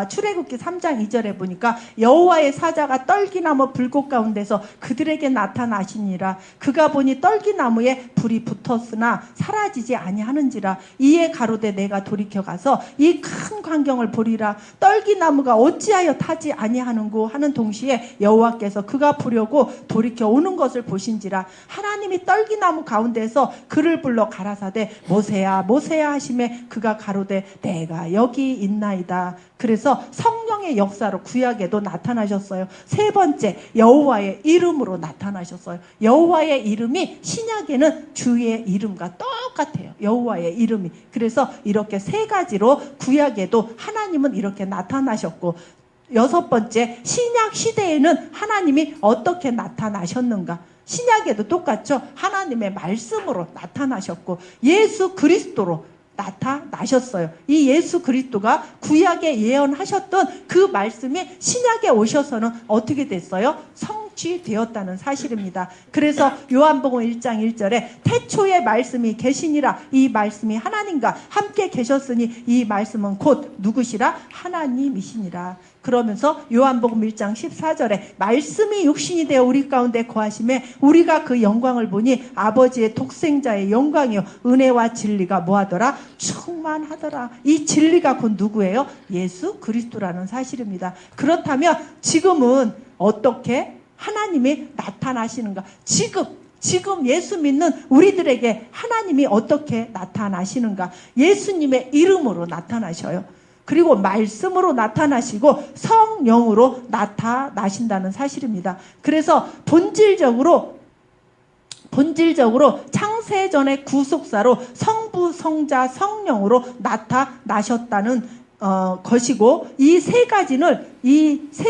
출애굽기 3장 2절에 보니까 여호와의 사자가 떨기나무 불꽃 가운데서 그들에게 나타나시니라. 그가 보니 떨기나무에 불이 붙었으나 사라지지 아니하는지라. 이에 가로되 내가 돌이켜 가서 이 큰 광경을 보리라. 떨기나무가 어찌하여 타지 아니하는고 하는 동시에 여호와께서 그가 보려고 돌이켜 오는 것을 보신지라. 하나님이 떨기나무 가운데서 그를 불러 가라사대 모세야 모세야 하시매 그가 가로되 내가 여기 있나이다. 그래서 성령의 역사로 구약에도 나타나셨어요. 3번째, 여호와의 이름으로 나타나셨어요. 여호와의 이름이 신약에는 주의 이름과 똑같아요. 여호와의 이름이. 그래서 이렇게 3가지로 구약에도 하나님은 이렇게 나타나셨고, 6번째, 신약 시대에는 하나님이 어떻게 나타나셨는가? 신약에도 똑같죠. 하나님의 말씀으로 나타나셨고 예수 그리스도로 나타나셨어요. 이 예수 그리스도가 구약에 예언하셨던 그 말씀이 신약에 오셔서는 어떻게 됐어요? 성취되었다는 사실입니다. 그래서 요한복음 1장 1절에 태초에 말씀이 계시니라. 이 말씀이 하나님과 함께 계셨으니 이 말씀은 곧 누구시라? 하나님이시니라. 그러면서 요한복음 1장 14절에 말씀이 육신이 되어 우리 가운데 거하심에 우리가 그 영광을 보니 아버지의 독생자의 영광이요 은혜와 진리가 뭐하더라? 충만하더라. 이 진리가 곧 누구예요? 예수 그리스도라는 사실입니다. 그렇다면 지금은 어떻게 하나님이 나타나시는가? 지금 예수 믿는 우리들에게 하나님이 어떻게 나타나시는가? 예수님의 이름으로 나타나셔요. 그리고 말씀으로 나타나시고 성령으로 나타나신다는 사실입니다. 그래서 본질적으로 본질적으로 창세전의 구속사로 성부, 성자, 성령으로 나타나셨다는 것이고, 이 세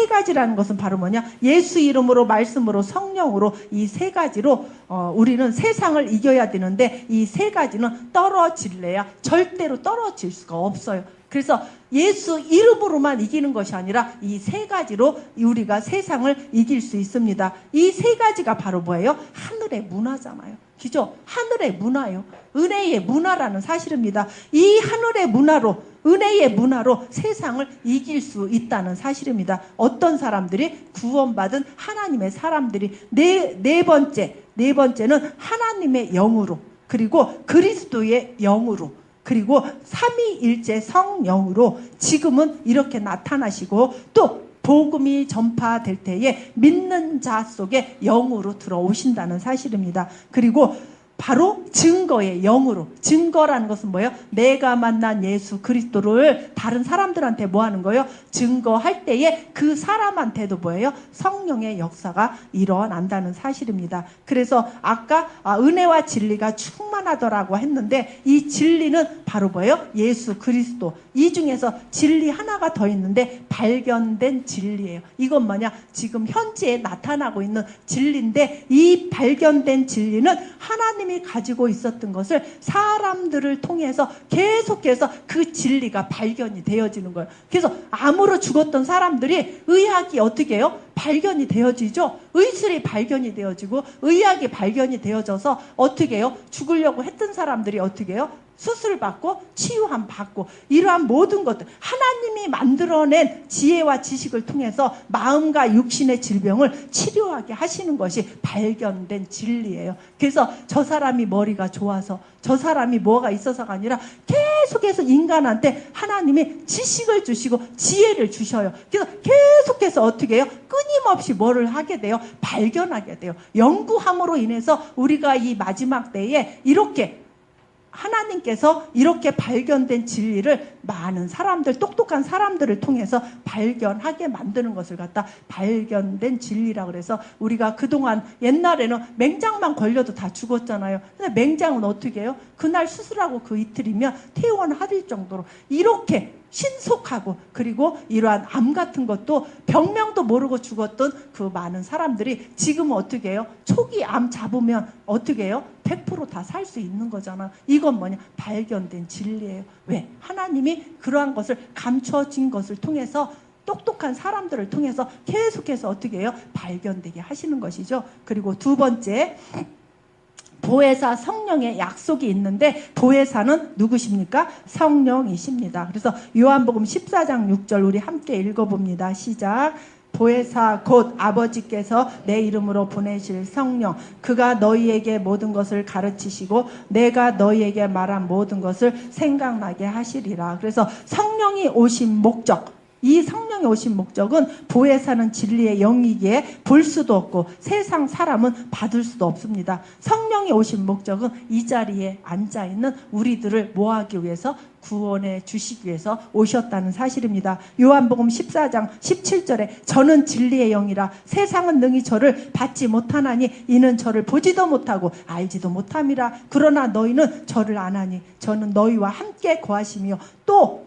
가지라는 것은 바로 뭐냐? 예수 이름으로, 말씀으로, 성령으로, 이 세 가지로 우리는 세상을 이겨야 되는데, 이 세 가지는 떨어질래야 절대로 떨어질 수가 없어요. 그래서 예수 이름으로만 이기는 것이 아니라 이 세 가지로 우리가 세상을 이길 수 있습니다. 이 세 가지가 바로 뭐예요? 하늘의 문화잖아요. 그죠? 하늘의 문화요. 은혜의 문화라는 사실입니다. 이 하늘의 문화로, 은혜의 문화로 세상을 이길 수 있다는 사실입니다. 어떤 사람들이? 구원받은 하나님의 사람들이. 네 번째는 하나님의 영으로, 그리고 그리스도의 영으로, 그리고 삼위일체 성령으로 지금은 이렇게 나타나시고, 또 복음이 전파될 때에 믿는 자 속에 영으로 들어오신다는 사실입니다. 그리고 바로 증거의 영으로, 증거라는 것은 뭐예요? 내가 만난 예수 그리스도를 다른 사람들한테 뭐 하는 거예요? 증거할 때에 그 사람한테도 뭐예요? 성령의 역사가 일어난다는 사실입니다. 그래서 아까 은혜와 진리가 충만하더라고 했는데, 이 진리는 바로 뭐예요? 예수 그리스도. 이 중에서 진리 하나가 더 있는데 발견된 진리예요. 이건 뭐냐? 지금 현재에 나타나고 있는 진리인데, 이 발견된 진리는 하나님이 가지고 있었던 것을 사람들을 통해서 계속해서 그 진리가 발견이 되어지는 거예요. 그래서 암으로 죽었던 사람들이 의학이 어떻게 해요? 발견이 되어지죠. 의술이 발견이 되어지고 의학이 발견이 되어져서 어떻게 해요? 죽으려고 했던 사람들이 어떻게 해요? 수술받고 치유함 받고, 이러한 모든 것들 하나님이 만들어낸 지혜와 지식을 통해서 마음과 육신의 질병을 치료하게 하시는 것이 발견된 진리예요. 그래서 저 사람이 머리가 좋아서, 저 사람이 뭐가 있어서가 아니라 계속해서 인간한테 하나님이 지식을 주시고 지혜를 주셔요. 그래서 계속해서 어떻게 해요? 끊임없이 뭐를 하게 돼요? 발견하게 돼요. 연구함으로 인해서 우리가 이 마지막 때에 이렇게 하나님께서 이렇게 발견된 진리를 많은 사람들, 똑똑한 사람들을 통해서 발견하게 만드는 것을 갖다 발견된 진리라 그래서, 우리가 그동안 옛날에는 맹장만 걸려도 다 죽었잖아요. 근데 맹장은 어떻게 해요? 그날 수술하고 그 이틀이면 퇴원할 정도로 이렇게 신속하고, 그리고 이러한 암 같은 것도 병명도 모르고 죽었던 그 많은 사람들이 지금은 어떻게 해요? 초기 암 잡으면 어떻게 해요? 100% 다 살 수 있는 거잖아. 이건 뭐냐? 발견된 진리예요. 왜? 하나님이 그러한 것을 감춰진 것을 통해서, 똑똑한 사람들을 통해서 계속해서 어떻게 해요? 발견되게 하시는 것이죠. 그리고 두 번째, 보혜사 성령의 약속이 있는데, 보혜사는 누구십니까? 성령이십니다. 그래서 요한복음 14장 6절 우리 함께 읽어봅니다. 시작. 보혜사 곧 아버지께서 내 이름으로 보내실 성령, 그가 너희에게 모든 것을 가르치시고 내가 너희에게 말한 모든 것을 생각나게 하시리라. 그래서 성령이 오신 목적, 이 성령이 오신 목적은 보혜사는 진리의 영이기에 볼 수도 없고 세상 사람은 받을 수도 없습니다. 성령이 오신 목적은 이 자리에 앉아있는 우리들을 뭐하기 위해서? 구원해 주시기 위해서 오셨다는 사실입니다. 요한복음 14장 17절에 저는 진리의 영이라 세상은 능히 저를 받지 못하나니 이는 저를 보지도 못하고 알지도 못함이라. 그러나 너희는 저를 아나니 저는 너희와 함께 거하시며 또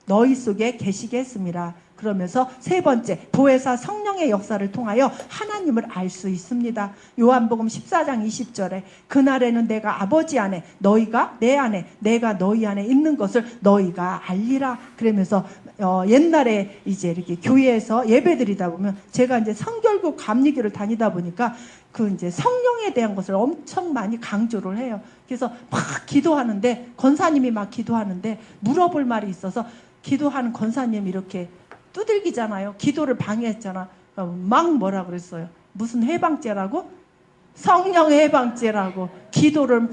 너희 속에 계시겠습니다. 그러면서 세 번째, 보혜사 성령의 역사를 통하여 하나님을 알 수 있습니다. 요한복음 14장 20절에 그날에는 내가 아버지 안에, 너희가 내 안에, 내가 너희 안에 있는 것을 너희가 알리라. 그러면서 옛날에 이제 이렇게 교회에서 예배드리다 보면, 제가 이제 성결국 감리교를 다니다 보니까 그 이제 성령에 대한 것을 엄청 많이 강조를 해요. 그래서 막 기도하는데, 권사님이 막 기도하는데 물어볼 말이 있어서, 기도하는 권사님 이렇게 두들기잖아요. 기도를 방해했잖아. 막 뭐라 그랬어요? 무슨 해방죄라고? 성령 해방죄라고. 기도를 막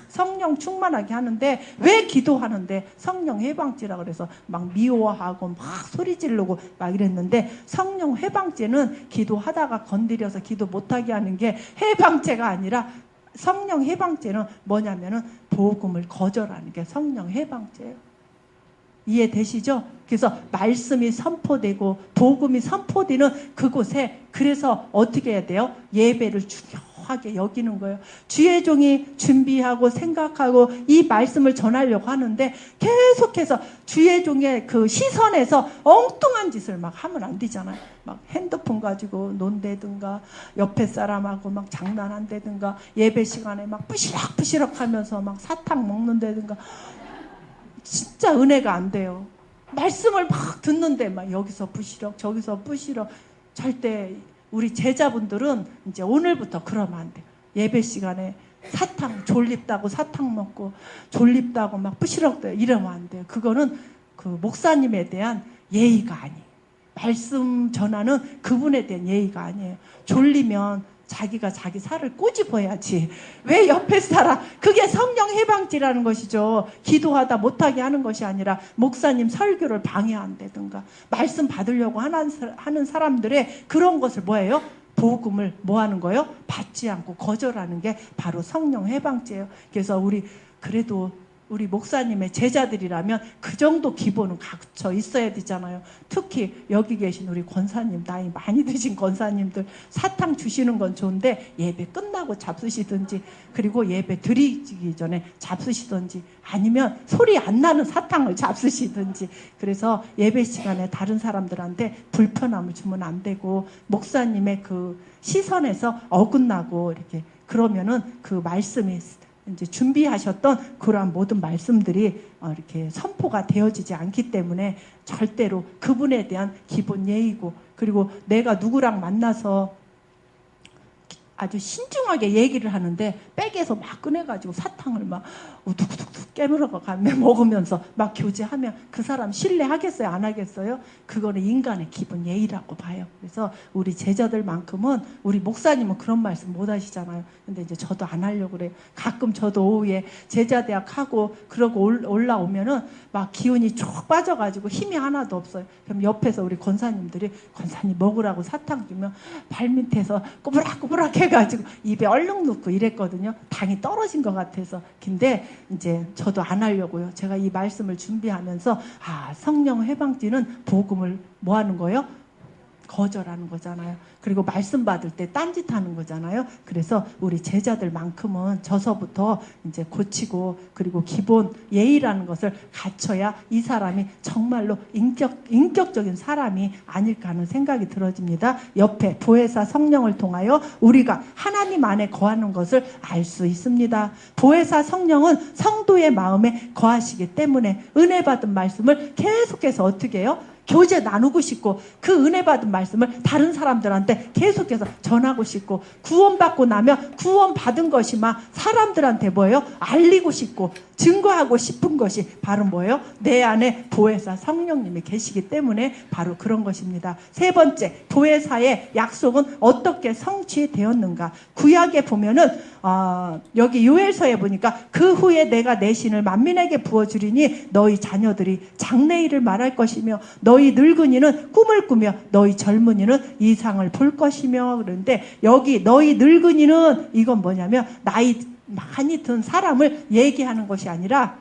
성령 충만하게 하는데, 왜 기도하는데 성령 해방죄라고 그래서 막 미워하고 막 소리 지르고 막 이랬는데, 성령 해방죄는 기도하다가 건드려서 기도 못하게 하는 게 해방죄가 아니라, 성령 해방죄는 뭐냐면은 복음을 거절하는 게 성령 해방죄예요. 이해되시죠? 그래서 말씀이 선포되고 복음이 선포되는 그곳에, 그래서 어떻게 해야 돼요? 예배를 중요하게 귀하게 여기는 거예요. 주의 종이 준비하고 생각하고 이 말씀을 전하려고 하는데 계속해서 주의 종의 그 시선에서 엉뚱한 짓을 막 하면 안 되잖아요. 막 핸드폰 가지고 논다든가 옆에 사람하고 막 장난한다든가 예배 시간에 막 부시럭부시럭 하면서 막 사탕 먹는다든가 진짜 은혜가 안 돼요. 말씀을 막 듣는데 막 여기서 부시럭 저기서 부시럭. 절대 우리 제자분들은 이제 오늘부터 그러면 안 돼요. 예배 시간에 사탕 졸립다고 사탕 먹고 졸립다고 막 부시럭 이러면 안 돼요. 그거는 그 목사님에 대한 예의가 아니에요. 말씀 전하는 그분에 대한 예의가 아니에요. 졸리면 자기가 자기 살을 꼬집어야지. 왜 옆에 살아? 그게 성령 해방지라는 것이죠. 기도하다 못하게 하는 것이 아니라 목사님 설교를 방해한다든가 말씀 받으려고 하는 사람들의 그런 것을 뭐예요? 복음을 뭐 하는 거예요? 받지 않고 거절하는 게 바로 성령 해방지예요. 그래서 그래도 우리 목사님의 제자들이라면 그 정도 기본은 갖춰 있어야 되잖아요. 특히 여기 계신 우리 권사님, 나이 많이 드신 권사님들 사탕 주시는 건 좋은데 예배 끝나고 잡수시든지 그리고 예배 드리기 전에 잡수시든지 아니면 소리 안 나는 사탕을 잡수시든지 그래서 예배 시간에 다른 사람들한테 불편함을 주면 안 되고 목사님의 그 시선에서 어긋나고 이렇게 그러면은 그 말씀이 이제 준비하셨던 그러한 모든 말씀들이 이렇게 선포가 되어지지 않기 때문에 절대로 그분에 대한 기본 예의고 그리고 내가 누구랑 만나서 아주 신중하게 얘기를 하는데 백에서 막 꺼내가지고 사탕을 막 우뚝뚝뚝 깨물어가며 먹으면서 막 교제하면 그 사람 신뢰하겠어요? 안 하겠어요? 그거는 인간의 기본 예의라고 봐요. 그래서 우리 제자들만큼은 우리 목사님은 그런 말씀 못 하시잖아요. 근데 이제 저도 안 하려고 그래요. 가끔 저도 오후에 제자대학 하고 그러고 올라오면은 막 기운이 쭉 빠져가지고 힘이 하나도 없어요. 그럼 옆에서 우리 권사님들이 권사님 먹으라고 사탕 주면 발밑에서 꼬부락꼬부락 해가지고 입에 얼른 넣고 이랬거든요. 당이 떨어진 것 같아서. 근데 이제 저도 안 하려고요. 제가 이 말씀을 준비하면서 성령 해방지는 복음을 뭐 하는 거예요? 거절하는 거잖아요. 그리고 말씀 받을 때 딴짓하는 거잖아요. 그래서 우리 제자들만큼은 저서부터 이제 고치고 그리고 기본 예의라는 것을 갖춰야 이 사람이 정말로 인격적인 사람이 아닐까 하는 생각이 들어집니다. 옆에 보혜사 성령을 통하여 우리가 하나님 안에 거하는 것을 알 수 있습니다. 보혜사 성령은 성도의 마음에 거하시기 때문에 은혜 받은 말씀을 계속해서 어떻게 해요? 교제 나누고 싶고 그 은혜 받은 말씀을 다른 사람들한테 계속해서 전하고 싶고 구원받고 나면 구원받은 것이 막 사람들한테 뭐예요? 알리고 싶고 증거하고 싶은 것이 바로 뭐예요? 내 안에 보혜사 성령님이 계시기 때문에 바로 그런 것입니다. 세 번째, 보혜사의 약속은 어떻게 성취되었는가? 구약에 보면은 여기 요엘서에 보니까 그 후에 내가 내 신을 만민에게 부어주리니 너희 자녀들이 장래일을 말할 것이며 너희 늙은이는 꿈을 꾸며 너희 젊은이는 이상을 볼 것이며 그런데 여기 너희 늙은이는 이건 뭐냐면 나이 많이 든 사람을 얘기하는 것이 아니라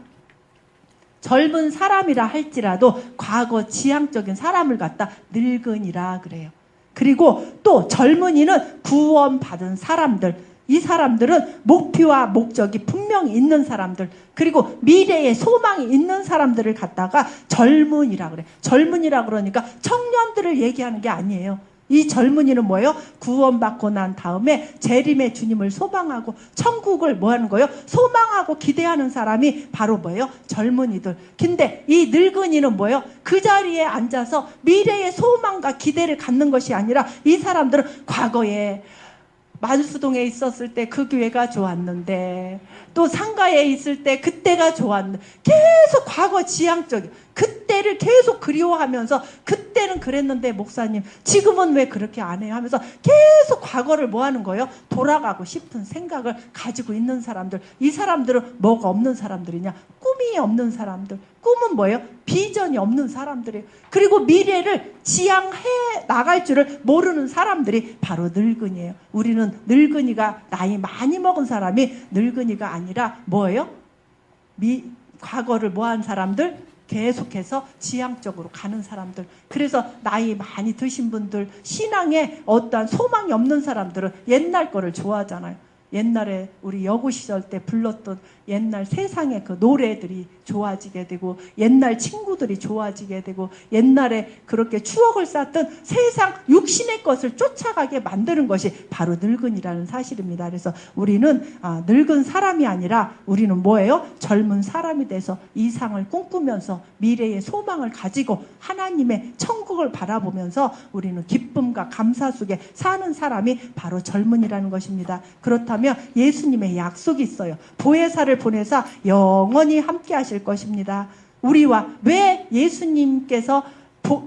젊은 사람이라 할지라도 과거 지향적인 사람을 갖다 늙은이라 그래요. 그리고 또 젊은이는 구원받은 사람들, 이 사람들은 목표와 목적이 분명히 있는 사람들, 그리고 미래에 소망이 있는 사람들을 갖다가 젊은이라 그래. 젊은이라 그러니까 청년들을 얘기하는 게 아니에요. 이 젊은이는 뭐예요? 구원받고 난 다음에 재림의 주님을 소망하고 천국을 뭐 하는 거예요? 소망하고 기대하는 사람이 바로 뭐예요? 젊은이들. 근데 이 늙은이는 뭐예요? 그 자리에 앉아서 미래의 소망과 기대를 갖는 것이 아니라 이 사람들은 과거에 만수동에 있었을 때 그 교회가 좋았는데 또 상가에 있을 때 그때가 좋았는데 계속 과거 지향적인 그때를 계속 그리워하면서 그때는 그랬는데 목사님 지금은 왜 그렇게 안 해요 하면서 계속 과거를 뭐 하는 거예요? 돌아가고 싶은 생각을 가지고 있는 사람들. 이 사람들은 뭐가 없는 사람들이냐? 꿈이 없는 사람들. 꿈은 뭐예요? 비전이 없는 사람들이에요. 그리고 미래를 지향해 나갈 줄을 모르는 사람들이 바로 늙은이에요. 우리는 늙은이가 나이 많이 먹은 사람이 늙은이가 아니라 뭐예요? 과거를 뭐한 사람들? 계속해서 지향적으로 가는 사람들. 그래서 나이 많이 드신 분들, 신앙에 어떠한 소망이 없는 사람들은 옛날 거를 좋아하잖아요. 옛날에 우리 여고 시절 때 불렀던 옛날 세상의 그 노래들이 좋아지게 되고, 옛날 친구들이 좋아지게 되고, 옛날에 그렇게 추억을 쌓던 세상 육신의 것을 쫓아가게 만드는 것이 바로 늙은이라는 사실입니다. 그래서 우리는 늙은 사람이 아니라 우리는 뭐예요? 젊은 사람이 돼서 이상을 꿈꾸면서 미래의 소망을 가지고 하나님의 천국을 바라보면서 우리는 기쁨과 감사 속에 사는 사람이 바로 젊은이라는 것입니다. 그렇다면 예수님의 약속이 있어요. 보혜사를 보내사 영원히 함께 하실 것입니다. 우리와 왜 예수님께서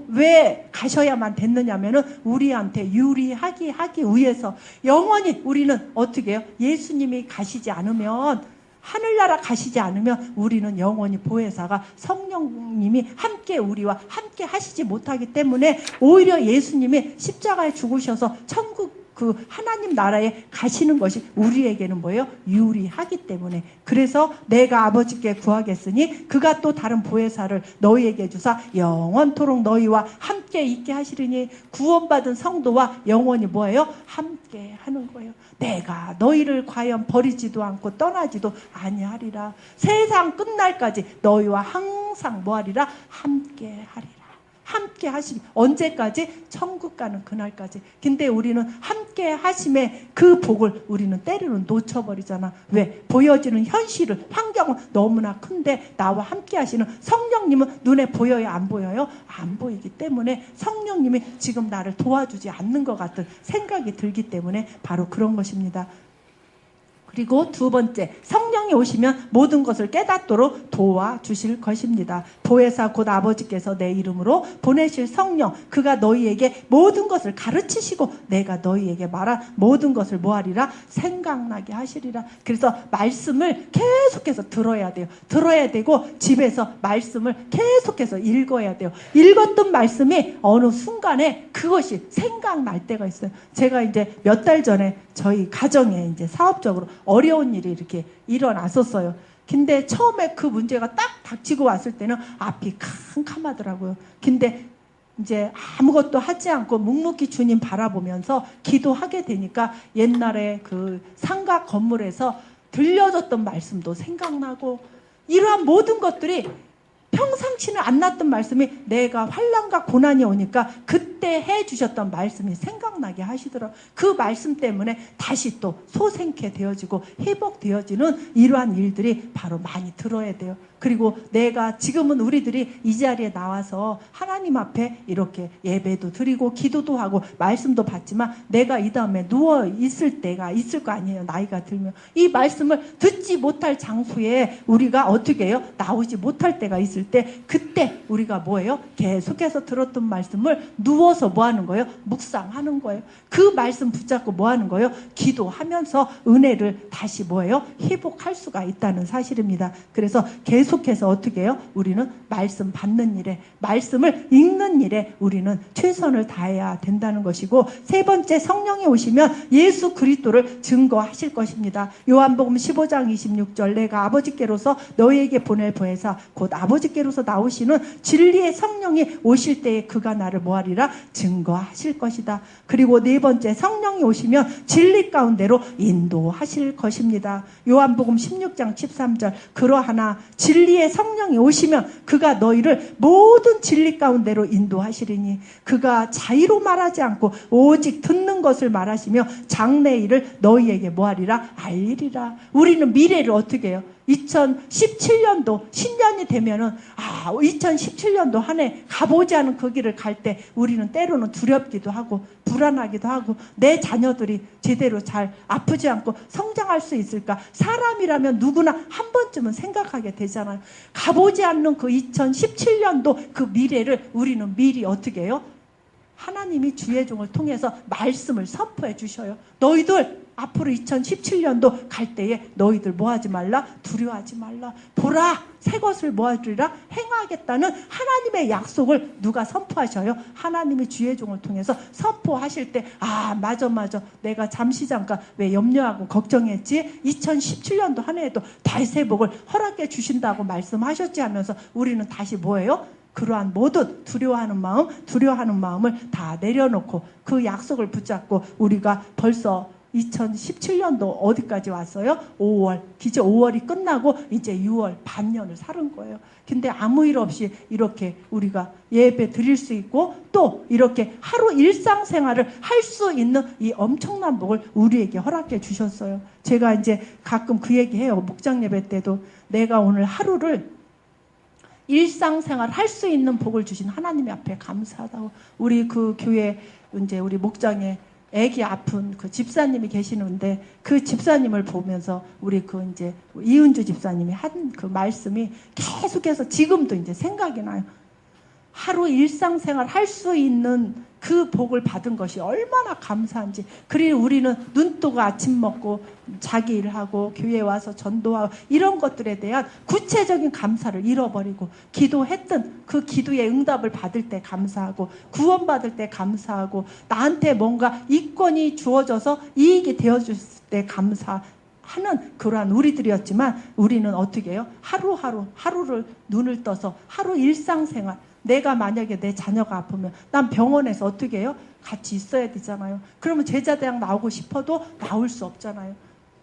왜 가셔야만 됐느냐면은 우리한테 유리하기 위해서. 영원히 우리는 어떻게 해요? 예수님이 가시지 않으면, 하늘나라 가시지 않으면 우리는 영원히 보혜사가 성령님이 함께 우리와 함께 하시지 못하기 때문에 오히려 예수님이 십자가에 죽으셔서 천국 그 하나님 나라에 가시는 것이 우리에게는 뭐예요? 유리하기 때문에. 그래서 내가 아버지께 구하겠으니 그가 또 다른 보혜사를 너희에게 주사 영원토록 너희와 함께 있게 하시리니. 구원받은 성도와 영원히 뭐예요? 함께 하는 거예요. 내가 너희를 과연 버리지도 않고 떠나지도 아니하리라. 세상 끝날까지 너희와 항상 뭐하리라? 함께 하리라. 함께 하심. 언제까지? 천국 가는 그날까지. 근데 우리는 함께 하심의 그 복을 우리는 때로는 놓쳐버리잖아. 왜? 보여지는 현실을, 환경은 너무나 큰데 나와 함께 하시는 성령님은 눈에 보여요? 안 보여요? 안 보이기 때문에 성령님이 지금 나를 도와주지 않는 것 같은 생각이 들기 때문에 바로 그런 것입니다. 그리고 두 번째, 성령이 오시면 모든 것을 깨닫도록 도와주실 것입니다. 보혜사 곧 아버지께서 내 이름으로 보내실 성령, 그가 너희에게 모든 것을 가르치시고 내가 너희에게 말한 모든 것을 뭐하리라? 생각나게 하시리라. 그래서 말씀을 계속해서 들어야 돼요. 들어야 되고 집에서 말씀을 계속해서 읽어야 돼요. 읽었던 말씀이 어느 순간에 그것이 생각날 때가 있어요. 제가 이제 몇 달 전에 저희 가정에 이제 사업적으로 어려운 일이 이렇게 일어났었어요. 근데 처음에 그 문제가 딱 닥치고 왔을 때는 앞이 캄캄하더라고요. 근데 이제 아무것도 하지 않고 묵묵히 주님 바라보면서 기도하게 되니까 옛날에 그 상가 건물에서 들려줬던 말씀도 생각나고, 이러한 모든 것들이 평상시는 안 났던 말씀이 내가 환난과 고난이 오니까 그때 해주셨던 말씀이 생각나게 하시더라고요. 그 말씀 때문에 다시 또 소생케 되어지고 회복되어지는 이러한 일들이 바로 많이 들어야 돼요. 그리고 내가 지금은 우리들이 이 자리에 나와서 하나님 앞에 이렇게 예배도 드리고 기도도 하고 말씀도 받지만 내가 이 다음에 누워 있을 때가 있을 거 아니에요. 나이가 들면 이 말씀을 듣지 못할 장소에 우리가 어떻게 해요? 나오지 못할 때가 있을 때, 그때 우리가 뭐예요? 계속해서 들었던 말씀을 누워서 뭐 하는 거예요? 묵상하는 거예요. 그 말씀 붙잡고 뭐 하는 거예요? 기도하면서 은혜를 다시 뭐예요? 회복할 수가 있다는 사실입니다. 그래서 계속해서 어떻게 해요? 우리는 말씀 받는 일에, 말씀을 읽는 일에 우리는 최선을 다해야 된다는 것이고, 세 번째, 성령이 오시면 예수 그리스도를 증거하실 것입니다. 요한복음 15장 26절, 내가 아버지께로서 너희에게 보낼 보혜사 곧 아버지께로서 나오시는 진리의 성령이 오실 때에 그가 나를 뭐하리라? 증거하실 것이다. 그리고 네 번째, 성령이 오시면 진리 가운데로 인도하실 것입니다. 요한복음 16장 13절, 그러하나 진리의 성령이 오시면 그가 너희를 모든 진리 가운데로 인도하시리니 그가 자의로 말하지 않고 오직 듣는 것을 말하시며 장래의 일을 너희에게 뭐하리라? 알리리라. 우리는 미래를 어떻게 해요? 2017년도 신년이 되면은 2017년도 한 해 가보지 않은 그 길을 갈 때 우리는 때로는 두렵기도 하고 불안하기도 하고, 내 자녀들이 제대로 잘 아프지 않고 성장할 수 있을까? 사람이라면 누구나 한 번쯤은 생각하게 되잖아요. 가보지 않는 그 2017년도 그 미래를 우리는 미리 어떻게 해요? 하나님이 주의 종을 통해서 말씀을 선포해 주셔요. 너희들 앞으로 2017년도 갈 때에 너희들 뭐하지 말라? 두려워하지 말라. 보라, 새 것을 뭐하리라? 행하겠다는 하나님의 약속을 누가 선포하셔요? 하나님이 주의 종을 통해서 선포하실 때, 아, 맞아. 내가 잠시 잠깐 왜 염려하고 걱정했지? 2017년도 한 해에도 달새복을 허락해 주신다고 말씀하셨지 하면서 우리는 다시 뭐예요? 그러한 모든 두려워하는 마음을 다 내려놓고 그 약속을 붙잡고 우리가 벌써 2017년도 어디까지 왔어요? 5월. 이제 5월이 끝나고 이제 6월 반년을 살은 거예요. 근데 아무 일 없이 이렇게 우리가 예배 드릴 수 있고 또 이렇게 하루 일상생활을 할 수 있는 이 엄청난 복을 우리에게 허락해 주셨어요. 제가 이제 가끔 그 얘기해요. 목장 예배 때도 내가 오늘 하루를 일상생활 할 수 있는 복을 주신 하나님 앞에 감사하다고. 우리 그 교회 이제 우리 목장에 애기 아픈 그 집사님이 계시는데 그 집사님을 보면서 우리 그 이제 이은주 집사님이 한 그 말씀이 계속해서 지금도 이제 생각이 나요. 하루 일상생활 할 수 있는 그 복을 받은 것이 얼마나 감사한지. 그리고 우리는 눈 뜨고 아침 먹고 자기 일하고 교회에 와서 전도하고 이런 것들에 대한 구체적인 감사를 잃어버리고 기도했던 그 기도의 응답을 받을 때 감사하고 구원받을 때 감사하고 나한테 뭔가 이권이 주어져서 이익이 되어줬을 때 감사하는 그러한 우리들이었지만 우리는 어떻게 해요? 하루를 눈을 떠서 하루 일상생활, 내가 만약에 내 자녀가 아프면 난 병원에서 어떻게 해요? 같이 있어야 되잖아요. 그러면 제자대학 나오고 싶어도 나올 수 없잖아요.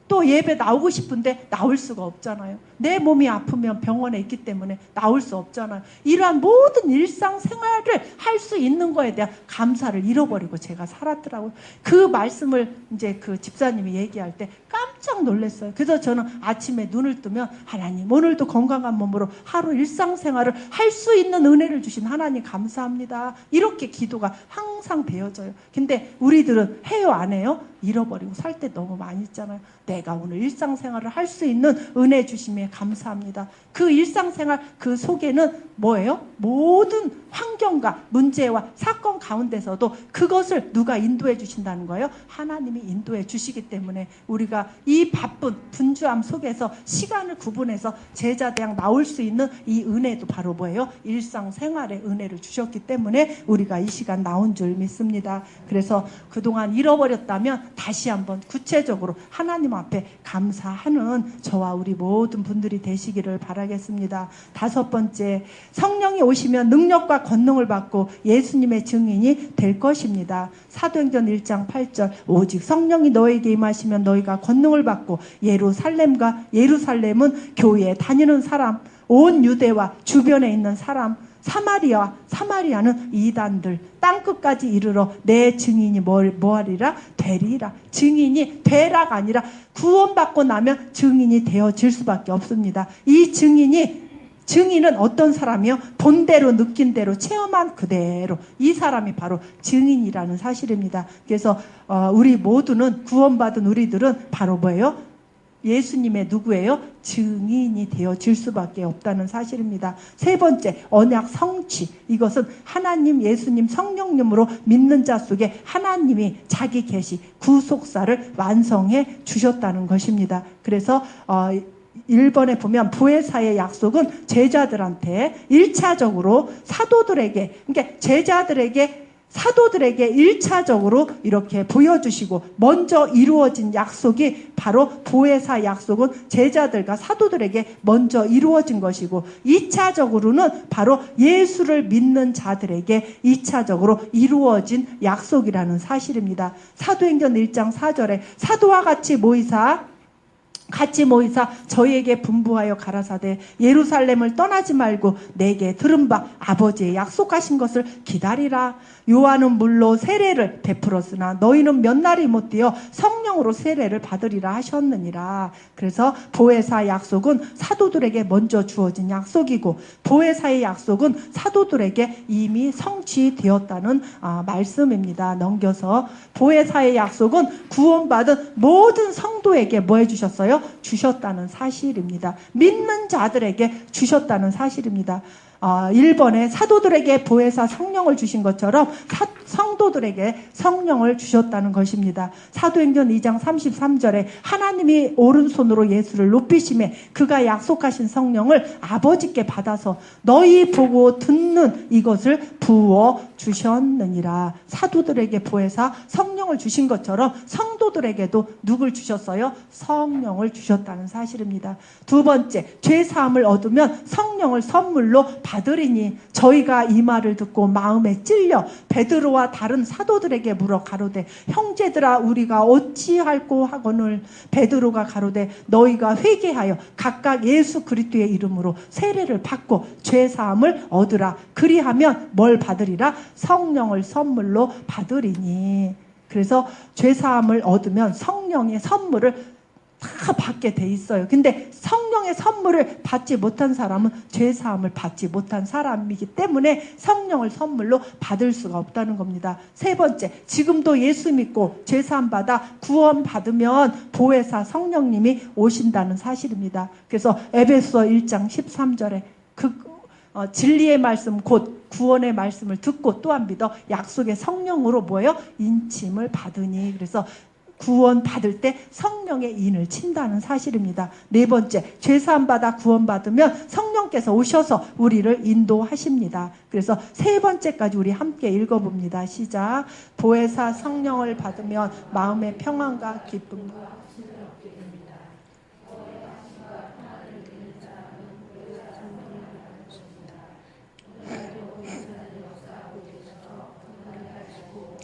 또 예배 나오고 싶은데 나올 수가 없잖아요. 내 몸이 아프면 병원에 있기 때문에 나올 수 없잖아요. 이러한 모든 일상생활을 할 수 있는 거에 대한 감사를 잃어버리고 제가 살았더라고요. 그 말씀을 이제 그 집사님이 얘기할 때 깜짝 놀랐어요. 그래서 저는 아침에 눈을 뜨면 하나님 오늘도 건강한 몸으로 하루 일상생활을 할 수 있는 은혜를 주신 하나님 감사합니다. 이렇게 기도가 항상 되어져요. 근데 우리들은 해요 안 해요? 잃어버리고 살 때 너무 많이 있잖아요. 내가 오늘 일상생활을 할 수 있는 은혜 주심에 감사합니다. 그 일상생활 그 속에는 뭐예요? 모든 환경과 문제와 사건 가운데서도 그것을 누가 인도해 주신다는 거예요? 하나님이 인도해 주시기 때문에 우리가 이 바쁜 분주함 속에서 시간을 구분해서 제자대학 나올 수 있는 이 은혜도 바로 뭐예요? 일상생활의 은혜를 주셨기 때문에 우리가 이 시간 나온 줄 믿습니다. 그래서 그동안 잃어버렸다면 다시 한번 구체적으로 하나님 앞에 감사하는 저와 우리 모든 분들이 되시기를 바라겠습니다. 5번째, 성령이 오시면 능력과 권능을 받고 예수님의 증인이 될 것입니다. 사도행전 1장 8절 오직 성령이 너에게 임하시면 너희가 권능을 받고 예루살렘은 교회에 다니는 사람, 온 유대와 주변에 있는 사람, 사마리아는 이단들 땅끝까지 이르러 내 증인이 뭐하리라? 되리라. 증인이 되라가 아니라 구원받고 나면 증인이 되어질 수밖에 없습니다. 이 증인은 어떤 사람이요? 본대로 느낀 대로 체험한 그대로 이 사람이 바로 증인이라는 사실입니다. 그래서 우리 모두는 구원받은 우리들은 바로 뭐예요? 예수님의 누구예요? 증인이 되어질 수밖에 없다는 사실입니다. 3번째, 언약 성취. 이것은 하나님, 예수님, 성령님으로 믿는 자 속에 하나님이 자기 계시, 구속사를 완성해 주셨다는 것입니다. 그래서 1번에 보면 부회사의 약속은 제자들한테 1차적으로 사도들에게, 그러니까 사도들에게 1차적으로 이렇게 보여주시고 먼저 이루어진 약속이 바로 보혜사 약속은 제자들과 사도들에게 먼저 이루어진 것이고 2차적으로는 바로 예수를 믿는 자들에게 2차적으로 이루어진 약속이라는 사실입니다. 사도행전 1장 4절에 사도와 같이 모이사 저희에게 분부하여 가라사대 예루살렘을 떠나지 말고 내게 들은 바 아버지의 약속하신 것을 기다리라. 요한은 물로 세례를 베풀었으나 너희는 몇 날이 못 되어 성령으로 세례를 받으리라 하셨느니라. 그래서 보혜사 약속은 사도들에게 먼저 주어진 약속이고 보혜사의 약속은 사도들에게 이미 성취되었다는 말씀입니다. 넘겨서 보혜사의 약속은 구원받은 모든 성도에게 뭐 해주셨어요? 주셨다는 사실입니다. 믿는 자들에게 주셨다는 사실입니다. 1번에 사도들에게 보혜사 성령을 주신 것처럼 성도들에게 성령을 주셨다는 것입니다. 사도행전 2장 33절에 하나님이 오른손으로 예수를 높이심에 그가 약속하신 성령을 아버지께 받아서 너희 보고 듣는 이것을 부어 주셨느니라. 사도들에게 보혜사 성령을 주신 것처럼 성도들에게도 누굴 주셨어요? 성령을 주셨다는 사실입니다. 두 번째, 죄사함을 얻으면 성령을 선물로 받으리니 저희가 이 말을 듣고 마음에 찔려 베드로와 다른 사도들에게 물어 가로되 형제들아 우리가 어찌할꼬 하거늘. 베드로가 가로되 너희가 회개하여 각각 예수 그리스도의 이름으로 세례를 받고 죄사함을 얻으라. 그리하면 뭘 받으리라? 성령을 선물로 받으리니. 그래서 죄사함을 얻으면 성령의 선물을 다 받게 돼 있어요. 근데 성령의 선물을 받지 못한 사람은 죄사함을 받지 못한 사람이기 때문에 성령을 선물로 받을 수가 없다는 겁니다. 세 번째, 지금도 예수 믿고 죄사함 받아 구원 받으면 보혜사 성령님이 오신다는 사실입니다. 그래서 에베소 1장 13절에 진리의 말씀 곧 구원의 말씀을 듣고 또한 믿어 약속의 성령으로 뭐예요? 인침을 받으니. 그래서 구원 받을 때 성령의 인을 친다는 사실입니다. 네 번째, 죄사함 받아 구원 받으면 성령께서 오셔서 우리를 인도하십니다. 그래서 세 번째까지 우리 함께 읽어봅니다. 시작. 보혜사 성령을 받으면 마음의 평안과 기쁨과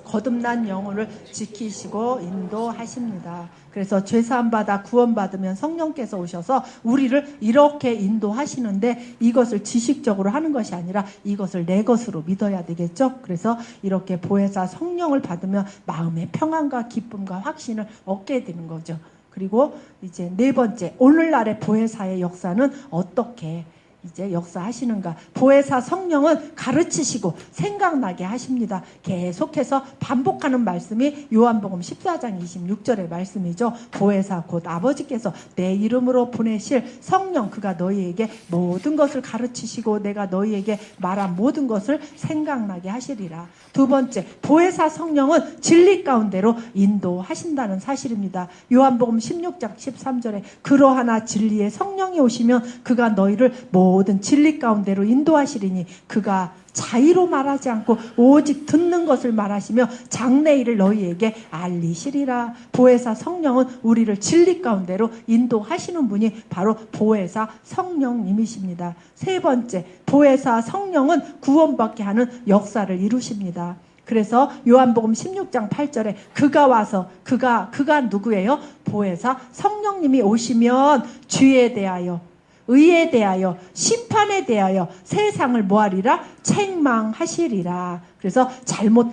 거듭난 영혼을 지키시고 인도하십니다. 그래서 죄사함 받아 구원받으면 성령께서 오셔서 우리를 이렇게 인도하시는데 이것을 지식적으로 하는 것이 아니라 이것을 내 것으로 믿어야 되겠죠. 그래서 이렇게 보혜사 성령을 받으면 마음의 평안과 기쁨과 확신을 얻게 되는 거죠. 그리고 이제 네 번째, 오늘날의 보혜사의 역사는 어떻게 이제 역사하시는가? 보혜사 성령은 가르치시고 생각나게 하십니다. 계속해서 반복하는 말씀이 요한복음 14장 26절의 말씀이죠. 보혜사 곧 아버지께서 내 이름으로 보내실 성령, 그가 너희에게 모든 것을 가르치시고 내가 너희에게 말한 모든 것을 생각나게 하시리라. 두 번째, 보혜사 성령은 진리 가운데로 인도하신다는 사실입니다. 요한복음 16장 13절에 그러하나 진리의 성령이 오시면 그가 너희를 모든 진리 가운데로 인도하시리니 그가 자의로 말하지 않고 오직 듣는 것을 말하시며 장래일을 너희에게 알리시리라. 보혜사 성령은 우리를 진리 가운데로 인도하시는 분이 바로 보혜사 성령님이십니다. 세 번째, 보혜사 성령은 구원받게 하는 역사를 이루십니다. 그래서 요한복음 16장 8절에 그가 와서 그가 누구예요? 보혜사 성령님이 오시면 죄에 대하여 의에 대하여 심판에 대하여 세상을 뭐하리라? 책망하시리라. 그래서 잘못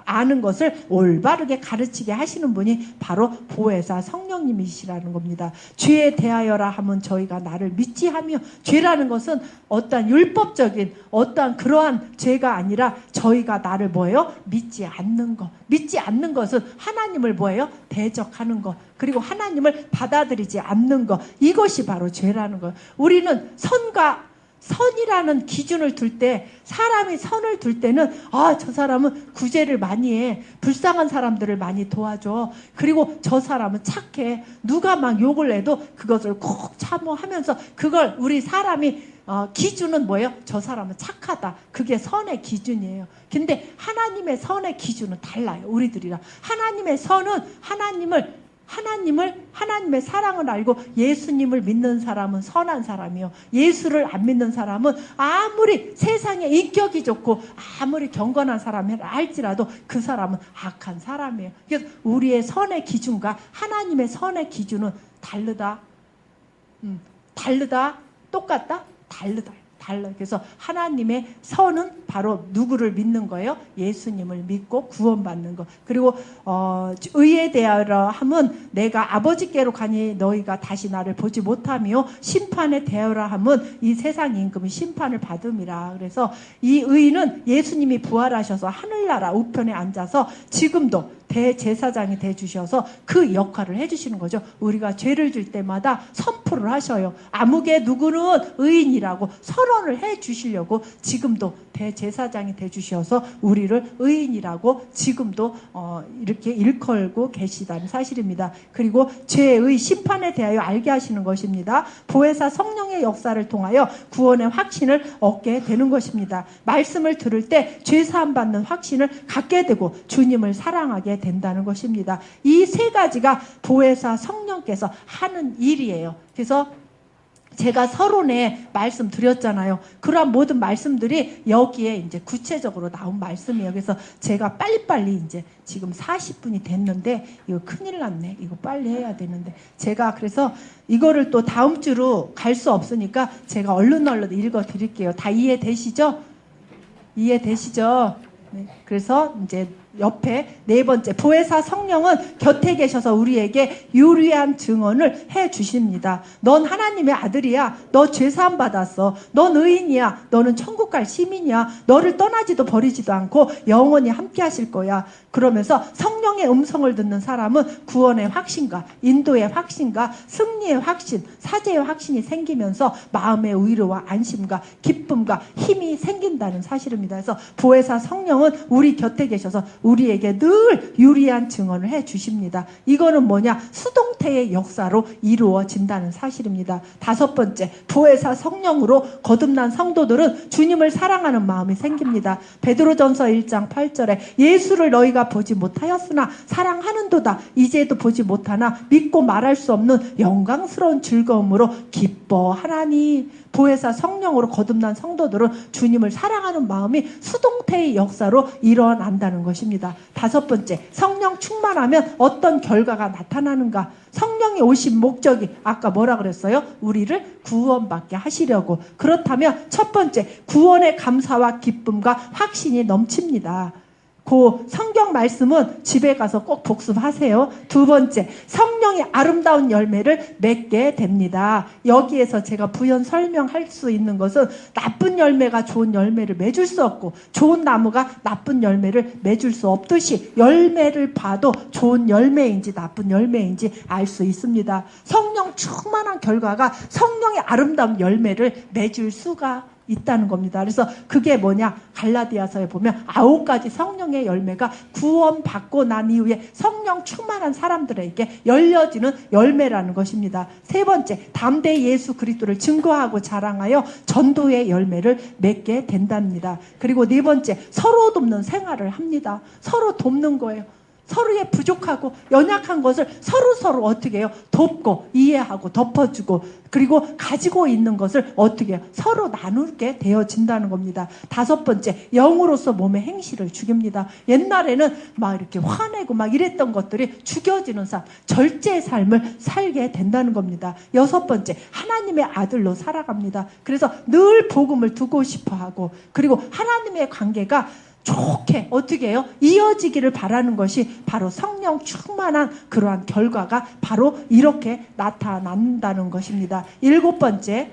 아는 것을 올바르게 가르치게 하시는 분이 바로 보혜사 성령님이시라는 겁니다. 죄에 대하여라 하면 저희가 나를 믿지 하며, 죄라는 것은 어떠한 율법적인 어떠한 그러한 죄가 아니라 저희가 나를 뭐예요? 믿지 않는 것. 믿지 않는 것은 하나님을 뭐예요? 대적하는 것. 그리고 하나님을 받아들이지 않는 것. 이것이 바로 죄라는 것. 우리는 선이라는 기준을 둘 때, 사람이 선을 둘 때는 저 사람은 구제를 많이 해, 불쌍한 사람들을 많이 도와줘, 그리고 저 사람은 착해, 누가 막 욕을 해도 그것을 꼭 참호하면서, 그걸 우리 사람이 기준은 뭐예요? 저 사람은 착하다. 그게 선의 기준이에요. 근데 하나님의 선의 기준은 달라요. 우리들이랑. 하나님의 선은 하나님의 사랑을 알고 예수님을 믿는 사람은 선한 사람이요, 예수를 안 믿는 사람은 아무리 세상에 인격이 좋고 아무리 경건한 사람이라 할지라도 그 사람은 악한 사람이에요. 그래서 우리의 선의 기준과 하나님의 선의 기준은 다르다. 똑같다? 다르다. 그래서 하나님의 선은 바로 누구를 믿는 거예요? 예수님을 믿고 구원받는 것. 그리고 의에 대하여 함은 내가 아버지께로 가니 너희가 다시 나를 보지 못하며, 심판에 대하여 함은 이 세상 임금이 심판을 받음이라. 그래서 이 의는 예수님이 부활하셔서 하늘나라 우편에 앉아서 지금도 대제사장이 돼주셔서 그 역할을 해주시는 거죠. 우리가 죄를 질 때마다 선포를 하셔요. 아무개 누구는 의인이라고 선언을 해주시려고 지금도 대제사장이 돼주셔서 우리를 의인이라고 지금도 이렇게 일컬고 계시다는 사실입니다. 그리고 죄의 심판에 대하여 알게 하시는 것입니다. 보혜사 성령의 역사를 통하여 구원의 확신을 얻게 되는 것입니다. 말씀을 들을 때 죄사함 받는 확신을 갖게 되고 주님을 사랑하게 된다는 것입니다. 이 세 가지가 보혜사 성령께서 하는 일이에요. 그래서 제가 서론에 말씀 드렸잖아요. 그러한 모든 말씀들이 여기에 이제 구체적으로 나온 말씀이에요. 그래서 제가 빨리빨리 이제 지금 40분이 됐는데 이거 큰일 났네. 이거 빨리 해야 되는데 제가 그래서 이거를 또 다음 주로 갈 수 없으니까 제가 얼른 읽어 드릴게요. 다 이해되시죠? 이해되시죠? 네. 그래서 이제 옆에 네 번째, 보혜사 성령은 곁에 계셔서 우리에게 유리한 증언을 해 주십니다. 넌 하나님의 아들이야. 너 죄사함 받았어. 넌 의인이야. 너는 천국 갈 시민이야. 너를 떠나지도 버리지도 않고 영원히 함께 하실 거야. 그러면서 성령의 음성을 듣는 사람은 구원의 확신과 인도의 확신과 승리의 확신, 사죄의 확신이 생기면서 마음의 위로와 안심과 기쁨과 힘이 생긴다는 사실입니다. 그래서 보혜사 성령은 우리 곁에 계셔서 우리에게 늘 유리한 증언을 해 주십니다. 이거는 뭐냐? 수동태의 역사로 이루어진다는 사실입니다. 다섯 번째, 보혜사 성령으로 거듭난 성도들은 주님을 사랑하는 마음이 생깁니다. 베드로전서 1장 8절에 예수를 너희가 보지 못하였으나 사랑하는도다. 이제도 보지 못하나 믿고 말할 수 없는 영광스러운 즐거움으로 기뻐하나니. 보혜사 성령으로 거듭난 성도들은 주님을 사랑하는 마음이 수동태의 역사로 일어난다는 것입니다. 다섯 번째, 성령 충만하면 어떤 결과가 나타나는가? 성령이 오신 목적이 아까 뭐라 그랬어요? 우리를 구원받게 하시려고. 그렇다면 첫 번째, 구원의 감사와 기쁨과 확신이 넘칩니다. 그 성경 말씀은 집에 가서 꼭 복습하세요. 두 번째, 성령의 아름다운 열매를 맺게 됩니다. 여기에서 제가 부연 설명할 수 있는 것은 나쁜 열매가 좋은 열매를 맺을 수 없고 좋은 나무가 나쁜 열매를 맺을 수 없듯이 열매를 봐도 좋은 열매인지 나쁜 열매인지 알 수 있습니다. 성령 충만한 결과가 성령의 아름다운 열매를 맺을 수가 있다는 겁니다. 그래서 그게 뭐냐? 갈라디아서에 보면 9가지 성령의 열매가 구원받고 난 이후에 성령 충만한 사람들에게 열려지는 열매라는 것입니다. 세 번째, 담대히 예수 그리스도를 증거하고 자랑하여 전도의 열매를 맺게 된답니다. 그리고 네 번째, 서로 돕는 생활을 합니다. 서로 돕는 거예요. 서로의 부족하고 연약한 것을 서로 어떻게 해요? 돕고 이해하고 덮어주고 그리고 가지고 있는 것을 어떻게 해요? 서로 나누게 되어진다는 겁니다. 다섯 번째, 영으로서 몸의 행실을 죽입니다. 옛날에는 막 이렇게 화내고 막 이랬던 것들이 죽여지는 삶, 절제의 삶을 살게 된다는 겁니다. 여섯 번째, 하나님의 아들로 살아갑니다. 그래서 늘 복음을 두고 싶어 하고 그리고 하나님의 관계가 좋게 어떻게 해요? 이어지기를 바라는 것이 바로 성령 충만한 그러한 결과가 바로 이렇게 나타난다는 것입니다. 일곱 번째,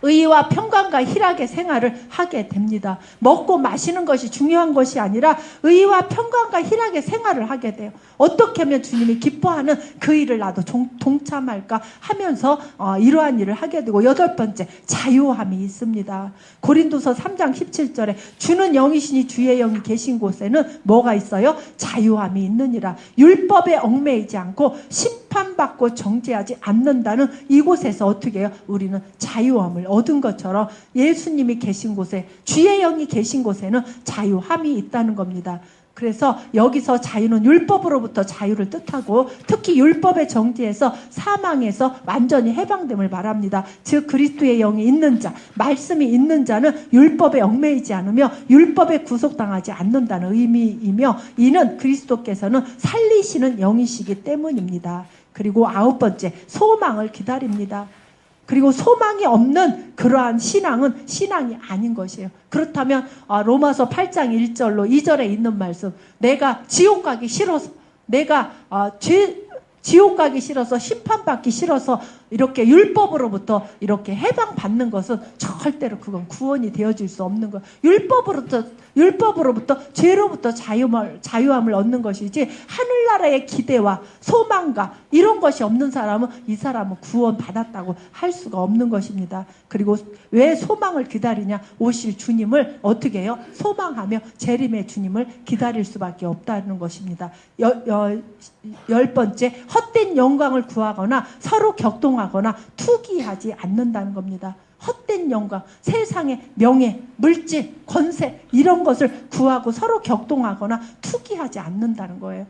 의와 평강과 희락의 생활을 하게 됩니다. 먹고 마시는 것이 중요한 것이 아니라 의와 평강과 희락의 생활을 하게 돼요. 어떻게 하면 주님이 기뻐하는 그 일을 나도 동참할까 하면서 이러한 일을 하게 되고 여덟 번째, 자유함이 있습니다. 고린도서 3장 17절에 주는 영이시니 주의 영이 계신 곳에는 뭐가 있어요? 자유함이 있느니라. 율법에 얽매이지 않고 심판받고 정죄하지 않는다는 이곳에서 어떻게 해요? 우리는 자유함을 얻은 것처럼 예수님이 계신 곳에 주의 영이 계신 곳에는 자유함이 있다는 겁니다. 그래서 여기서 자유는 율법으로부터 자유를 뜻하고 특히 율법의 정죄에서 사망에서 완전히 해방됨을 말합니다. 즉 그리스도의 영이 있는 자, 말씀이 있는 자는 율법에 얽매이지 않으며 율법에 구속당하지 않는다는 의미이며 이는 그리스도께서는 살리시는 영이시기 때문입니다. 그리고 아홉 번째, 소망을 기다립니다. 그리고 소망이 없는 그러한 신앙은 신앙이 아닌 것이에요. 그렇다면 로마서 8장 1절로 2절에 있는 말씀, 내가 지옥 가기 싫어서 내가 지옥 가기 싫어서 심판받기 싫어서 이렇게 율법으로부터 이렇게 해방받는 것은 절대로 그건 구원이 되어질 수 없는 것. 율법으로부터 죄로부터 자유함을 얻는 것이지, 하늘나라의 기대와 소망과 이런 것이 없는 사람은 이 사람은 구원받았다고 할 수가 없는 것입니다. 그리고 왜 소망을 기다리냐? 오실 주님을 어떻게 해요? 소망하며 재림의 주님을 기다릴 수밖에 없다는 것입니다. 10번째, 헛된 영광을 구하거나 서로 격동하거나 투기하지 않는다는 겁니다. 헛된 영광, 세상의 명예, 물질, 권세 이런 것을 구하고 서로 격동하거나 투기하지 않는다는 거예요.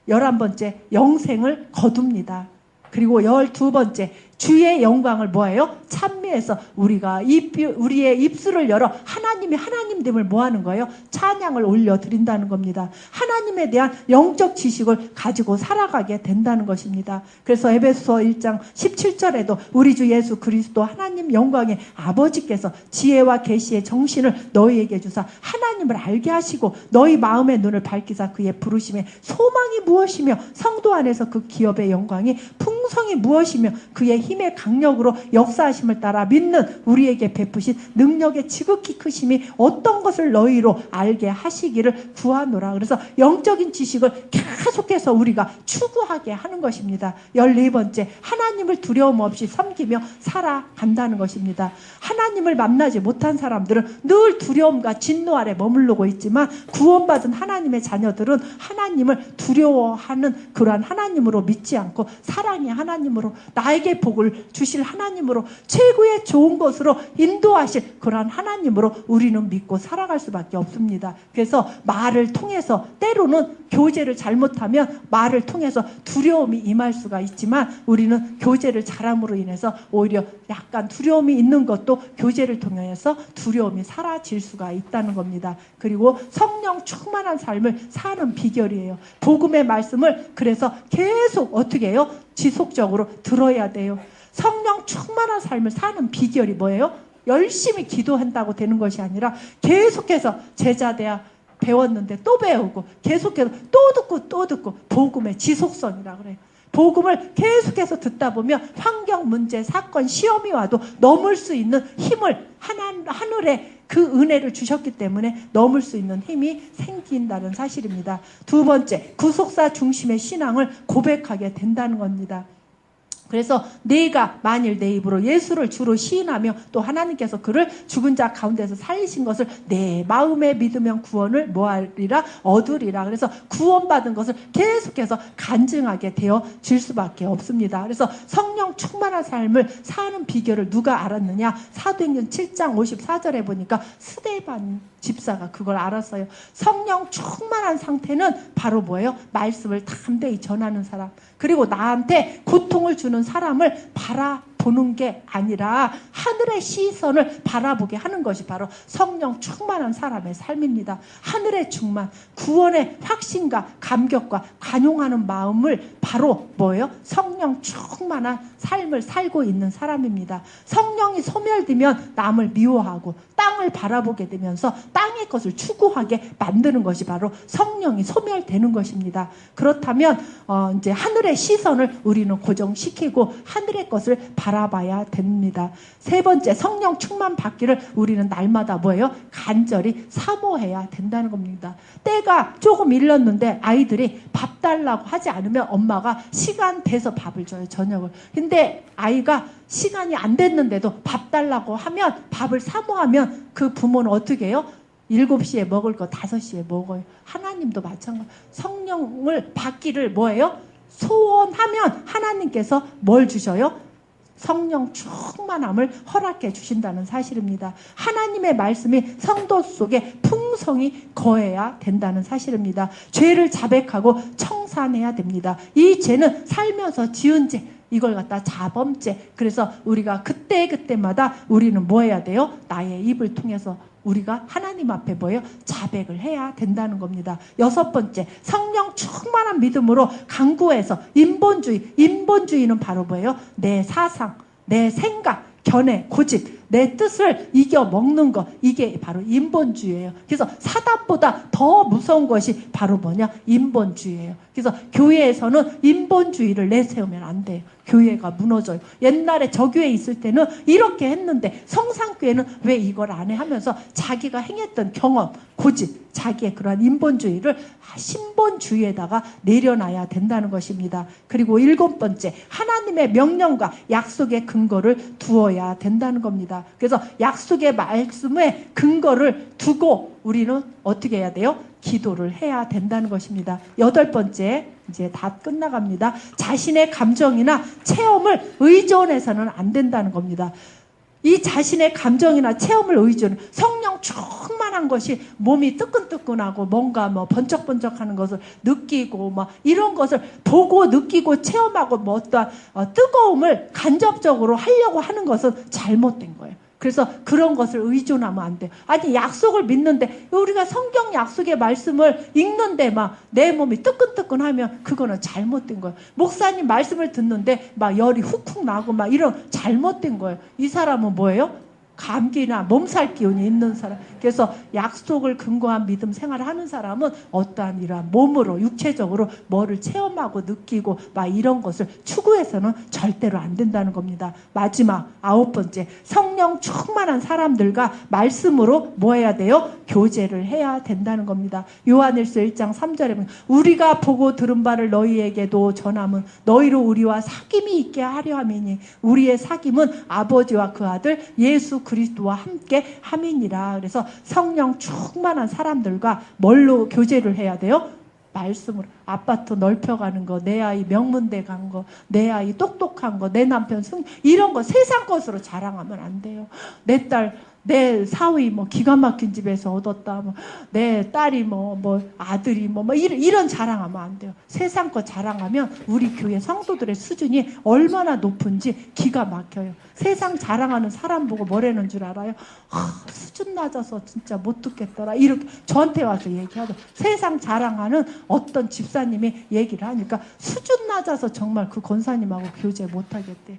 11번째, 영생을 거둡니다. 그리고 12번째, 주의 영광을 뭐예요? 찬미해서 우리의 입술을 열어 하나님이 하나님됨을 뭐하는 거예요? 찬양을 올려드린다는 겁니다. 하나님에 대한 영적 지식을 가지고 살아가게 된다는 것입니다. 그래서 에베소 1장 17절에도 우리 주 예수 그리스도 하나님 영광의 아버지께서 지혜와 계시의 정신을 너희에게 주사 하나님을 알게 하시고 너희 마음의 눈을 밝히사 그의 부르심의 소망이 무엇이며 성도 안에서 그 기업의 영광이 풍성이 무엇이며 그의 힘의 강력으로 역사하심을 따라 믿는 우리에게 베푸신 능력의 지극히 크심이 어떤 것을 너희로 알게 하시기를 구하노라. 그래서 영적인 지식을 계속해서 우리가 추구하게 하는 것입니다. 14번째, 하나님을 두려움 없이 섬기며 살아간다는 것입니다. 하나님을 만나지 못한 사람들은 늘 두려움과 진노 아래 머무르고 있지만, 구원받은 하나님의 자녀들은 하나님을 두려워하는 그러한 하나님으로 믿지 않고 사랑의 하나님으로, 나에게 복을 주실 하나님으로, 최고의 좋은 것으로 인도하실 그러한 하나님으로 우리는 믿고 살아갈 수밖에 없습니다. 그래서 말을 통해서, 때로는 교제를 잘못하면 말을 통해서 두려움이 임할 수가 있지만, 우리는 교제를 잘함으로 인해서 오히려 약간 두려움이 있는 것도 교제를 통해서 두려움이 사라질 수가 있다는 겁니다. 그리고 성령 충만한 삶을 사는 비결이에요. 복음의 말씀을 그래서 계속 어떻게 해요? 지속적으로 들어야 돼요. 성령 충만한 삶을 사는 비결이 뭐예요? 열심히 기도한다고 되는 것이 아니라 계속해서 제자대야 배웠는데 또 배우고, 계속해서 또 듣고 복음의 지속성이라고 그래요. 복음을 계속해서 듣다 보면 환경, 문제, 사건, 시험이 와도 넘을 수 있는 힘을 하늘에 그 은혜를 주셨기 때문에 넘을 수 있는 힘이 생긴다는 사실입니다. 2번째, 구속사 중심의 신앙을 고백하게 된다는 겁니다. 그래서 내가 만일 내 입으로 예수를 주로 시인하며 또 하나님께서 그를 죽은 자 가운데서 살리신 것을 내 마음에 믿으면 구원을 뭐하리라? 얻으리라. 그래서 구원받은 것을 계속해서 간증하게 되어질 수밖에 없습니다. 그래서 성령 충만한 삶을 사는 비결을 누가 알았느냐? 사도행전 7장 54절에 보니까 스데반 집사가 그걸 알았어요. 성령 충만한 상태는 바로 뭐예요? 말씀을 담대히 전하는 사람. 그리고 나한테 고통을 주는 사람을 바라보는 게 아니라 하늘의 시선을 바라보게 하는 것이 바로 성령 충만한 사람의 삶입니다. 하늘의 충만, 구원의 확신과 감격과 간용하는 마음을 바로 뭐예요? 성령 충만한 삶을 살고 있는 사람입니다. 성령이 소멸되면 남을 미워하고 땅을 바라보게 되면서 땅의 것을 추구하게 만드는 것이 바로 성령이 소멸되는 것입니다. 그렇다면 이제 하늘의 시선을 우리는 고정시키고 하늘의 것을 바라봐야 됩니다. 3번째, 성령 충만 받기를 우리는 날마다 뭐예요? 간절히 사모해야 된다는 겁니다. 때가 조금 일렀는데 아이들이 밥 달라고 하지 않으면 엄마가 시간 돼서 밥을 줘요, 저녁을. 근데 아이가 시간이 안 됐는데도 밥 달라고 하면, 밥을 사모하면 그 부모는 어떻게 해요? 7시에 먹을 거 5시에 먹어요. 하나님도 마찬가지. 성령을 받기를 뭐예요? 소원하면 하나님께서 뭘 주셔요? 성령 충만함을 허락해 주신다는 사실입니다. 하나님의 말씀이 성도 속에 풍성히 거해야 된다는 사실입니다. 죄를 자백하고 청산해야 됩니다. 이 죄는 살면서 지은 죄, 이걸 갖다 자범죄. 그래서 우리가 그때마다 우리는 뭐 해야 돼요? 나의 입을 통해서 우리가 하나님 앞에 뭐예요? 자백을 해야 된다는 겁니다. 6번째, 성령 충만한 믿음으로 강구해서 인본주의는 바로 뭐예요? 내 사상, 내 생각, 견해, 고집, 내 뜻을 이겨 먹는 것, 이게 바로 인본주의예요. 그래서 사단보다 더 무서운 것이 바로 뭐냐? 인본주의예요. 그래서 교회에서는 인본주의를 내세우면 안 돼요. 교회가 무너져요. 옛날에 저교회 있을 때는 이렇게 했는데 성상교회는 왜 이걸 안 해 하면서 자기가 행했던 경험, 고집, 자기의 그러한 인본주의를 신본주의에다가 내려놔야 된다는 것입니다. 그리고 7번째, 하나님의 명령과 약속의 근거를 두어야 된다는 겁니다. 그래서 약속의 말씀에 근거를 두고 우리는 어떻게 해야 돼요? 기도를 해야 된다는 것입니다. 8번째, 이제 다 끝나갑니다. 자신의 감정이나 체험을 의존해서는 안 된다는 겁니다. 이 자신의 감정이나 체험을 의존, 성령 충만한 것이 몸이 뜨끈뜨끈하고 뭔가 뭐 번쩍번쩍하는 것을 느끼고 뭐 이런 것을 보고 느끼고 체험하고 뭐 어떠한 뜨거움을 간접적으로 하려고 하는 것은 잘못된 거예요. 그래서 그런 것을 의존하면 안 돼요. 아니 약속을 믿는데 우리가 성경 약속의 말씀을 읽는데 막 내 몸이 뜨끈뜨끈하면 그거는 잘못된 거예요. 목사님 말씀을 듣는데 막 열이 훅훅 나고 막 이런 잘못된 거예요. 이 사람은 뭐예요? 감기나 몸살 기운이 있는 사람. 그래서 약속을 근거한 믿음 생활을 하는 사람은 어떠한 이러한 몸으로 육체적으로 뭐를 체험하고 느끼고 막 이런 것을 추구해서는 절대로 안 된다는 겁니다. 마지막 9번째, 성령 충만한 사람들과 말씀으로 뭐 해야 돼요? 교제를 해야 된다는 겁니다. 요한일서 1장 3절에 보면 우리가 보고 들은 바를 너희에게도 전함은 너희로 우리와 사귐이 있게 하려 함이니 우리의 사귐은 아버지와 그 아들 예수 그리스도와 함께 함이니라. 그래서 성령 충만한 사람들과 뭘로 교제를 해야 돼요? 말씀으로. 아파트 넓혀가는 거, 내 아이 명문대 간 거, 내 아이 똑똑한 거, 내 남편 이런 거 세상 것으로 자랑하면 안 돼요. 내 사위 뭐 기가 막힌 집에서 얻었다. 뭐 내 딸이 뭐 아들이 뭐 이런 자랑하면 안 돼요. 세상 거 자랑하면 우리 교회 성도들의 수준이 얼마나 높은지 기가 막혀요. 세상 자랑하는 사람 보고 뭐라는 줄 알아요? 수준 낮아서 진짜 못 듣겠더라. 이렇게 저한테 와서 얘기하고 세상 자랑하는 어떤 집사님이 얘기를 하니까 수준 낮아서 정말 그 권사님하고 교제 못 하겠대요.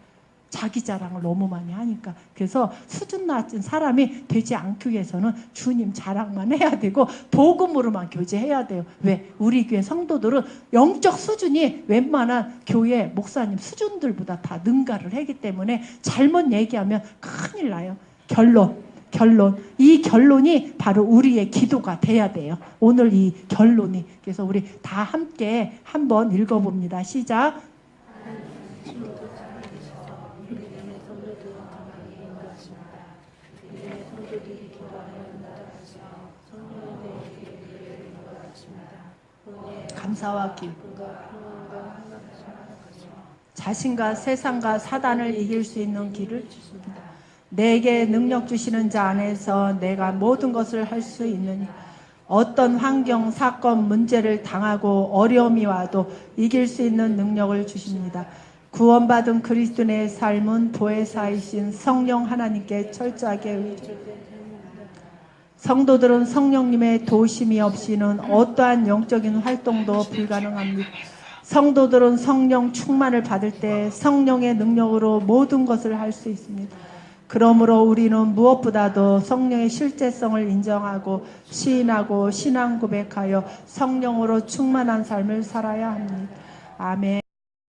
자기 자랑을 너무 많이 하니까. 그래서 수준 낮은 사람이 되지 않기 위해서는 주님 자랑만 해야 되고 복음으로만 교제해야 돼요. 왜? 우리 교회 성도들은 영적 수준이 웬만한 교회 목사님 수준들보다 다 능가를 하기 때문에 잘못 얘기하면 큰일 나요. 결론. 이 결론이 바로 우리의 기도가 돼야 돼요. 오늘 이 결론이. 그래서 우리 다 함께 한번 읽어봅니다. 시작. 감사와 기쁨. 자신과 세상과 사단을 이길 수 있는 길을 주십니다. 내게 능력 주시는 자 안에서 내가 모든 것을 할 수 있느니 어떤 환경, 사건, 문제를 당하고 어려움이 와도 이길 수 있는 능력을 주십니다. 구원받은 그리스도인의 삶은 보혜사이신 성령 하나님께 철저하게 의존합니다. 성도들은 성령님의 도우심이 없이는 어떠한 영적인 활동도 불가능합니다. 성도들은 성령 충만을 받을 때 성령의 능력으로 모든 것을 할 수 있습니다. 그러므로 우리는 무엇보다도 성령의 실제성을 인정하고 시인하고 신앙 고백하여 성령으로 충만한 삶을 살아야 합니다. 아멘.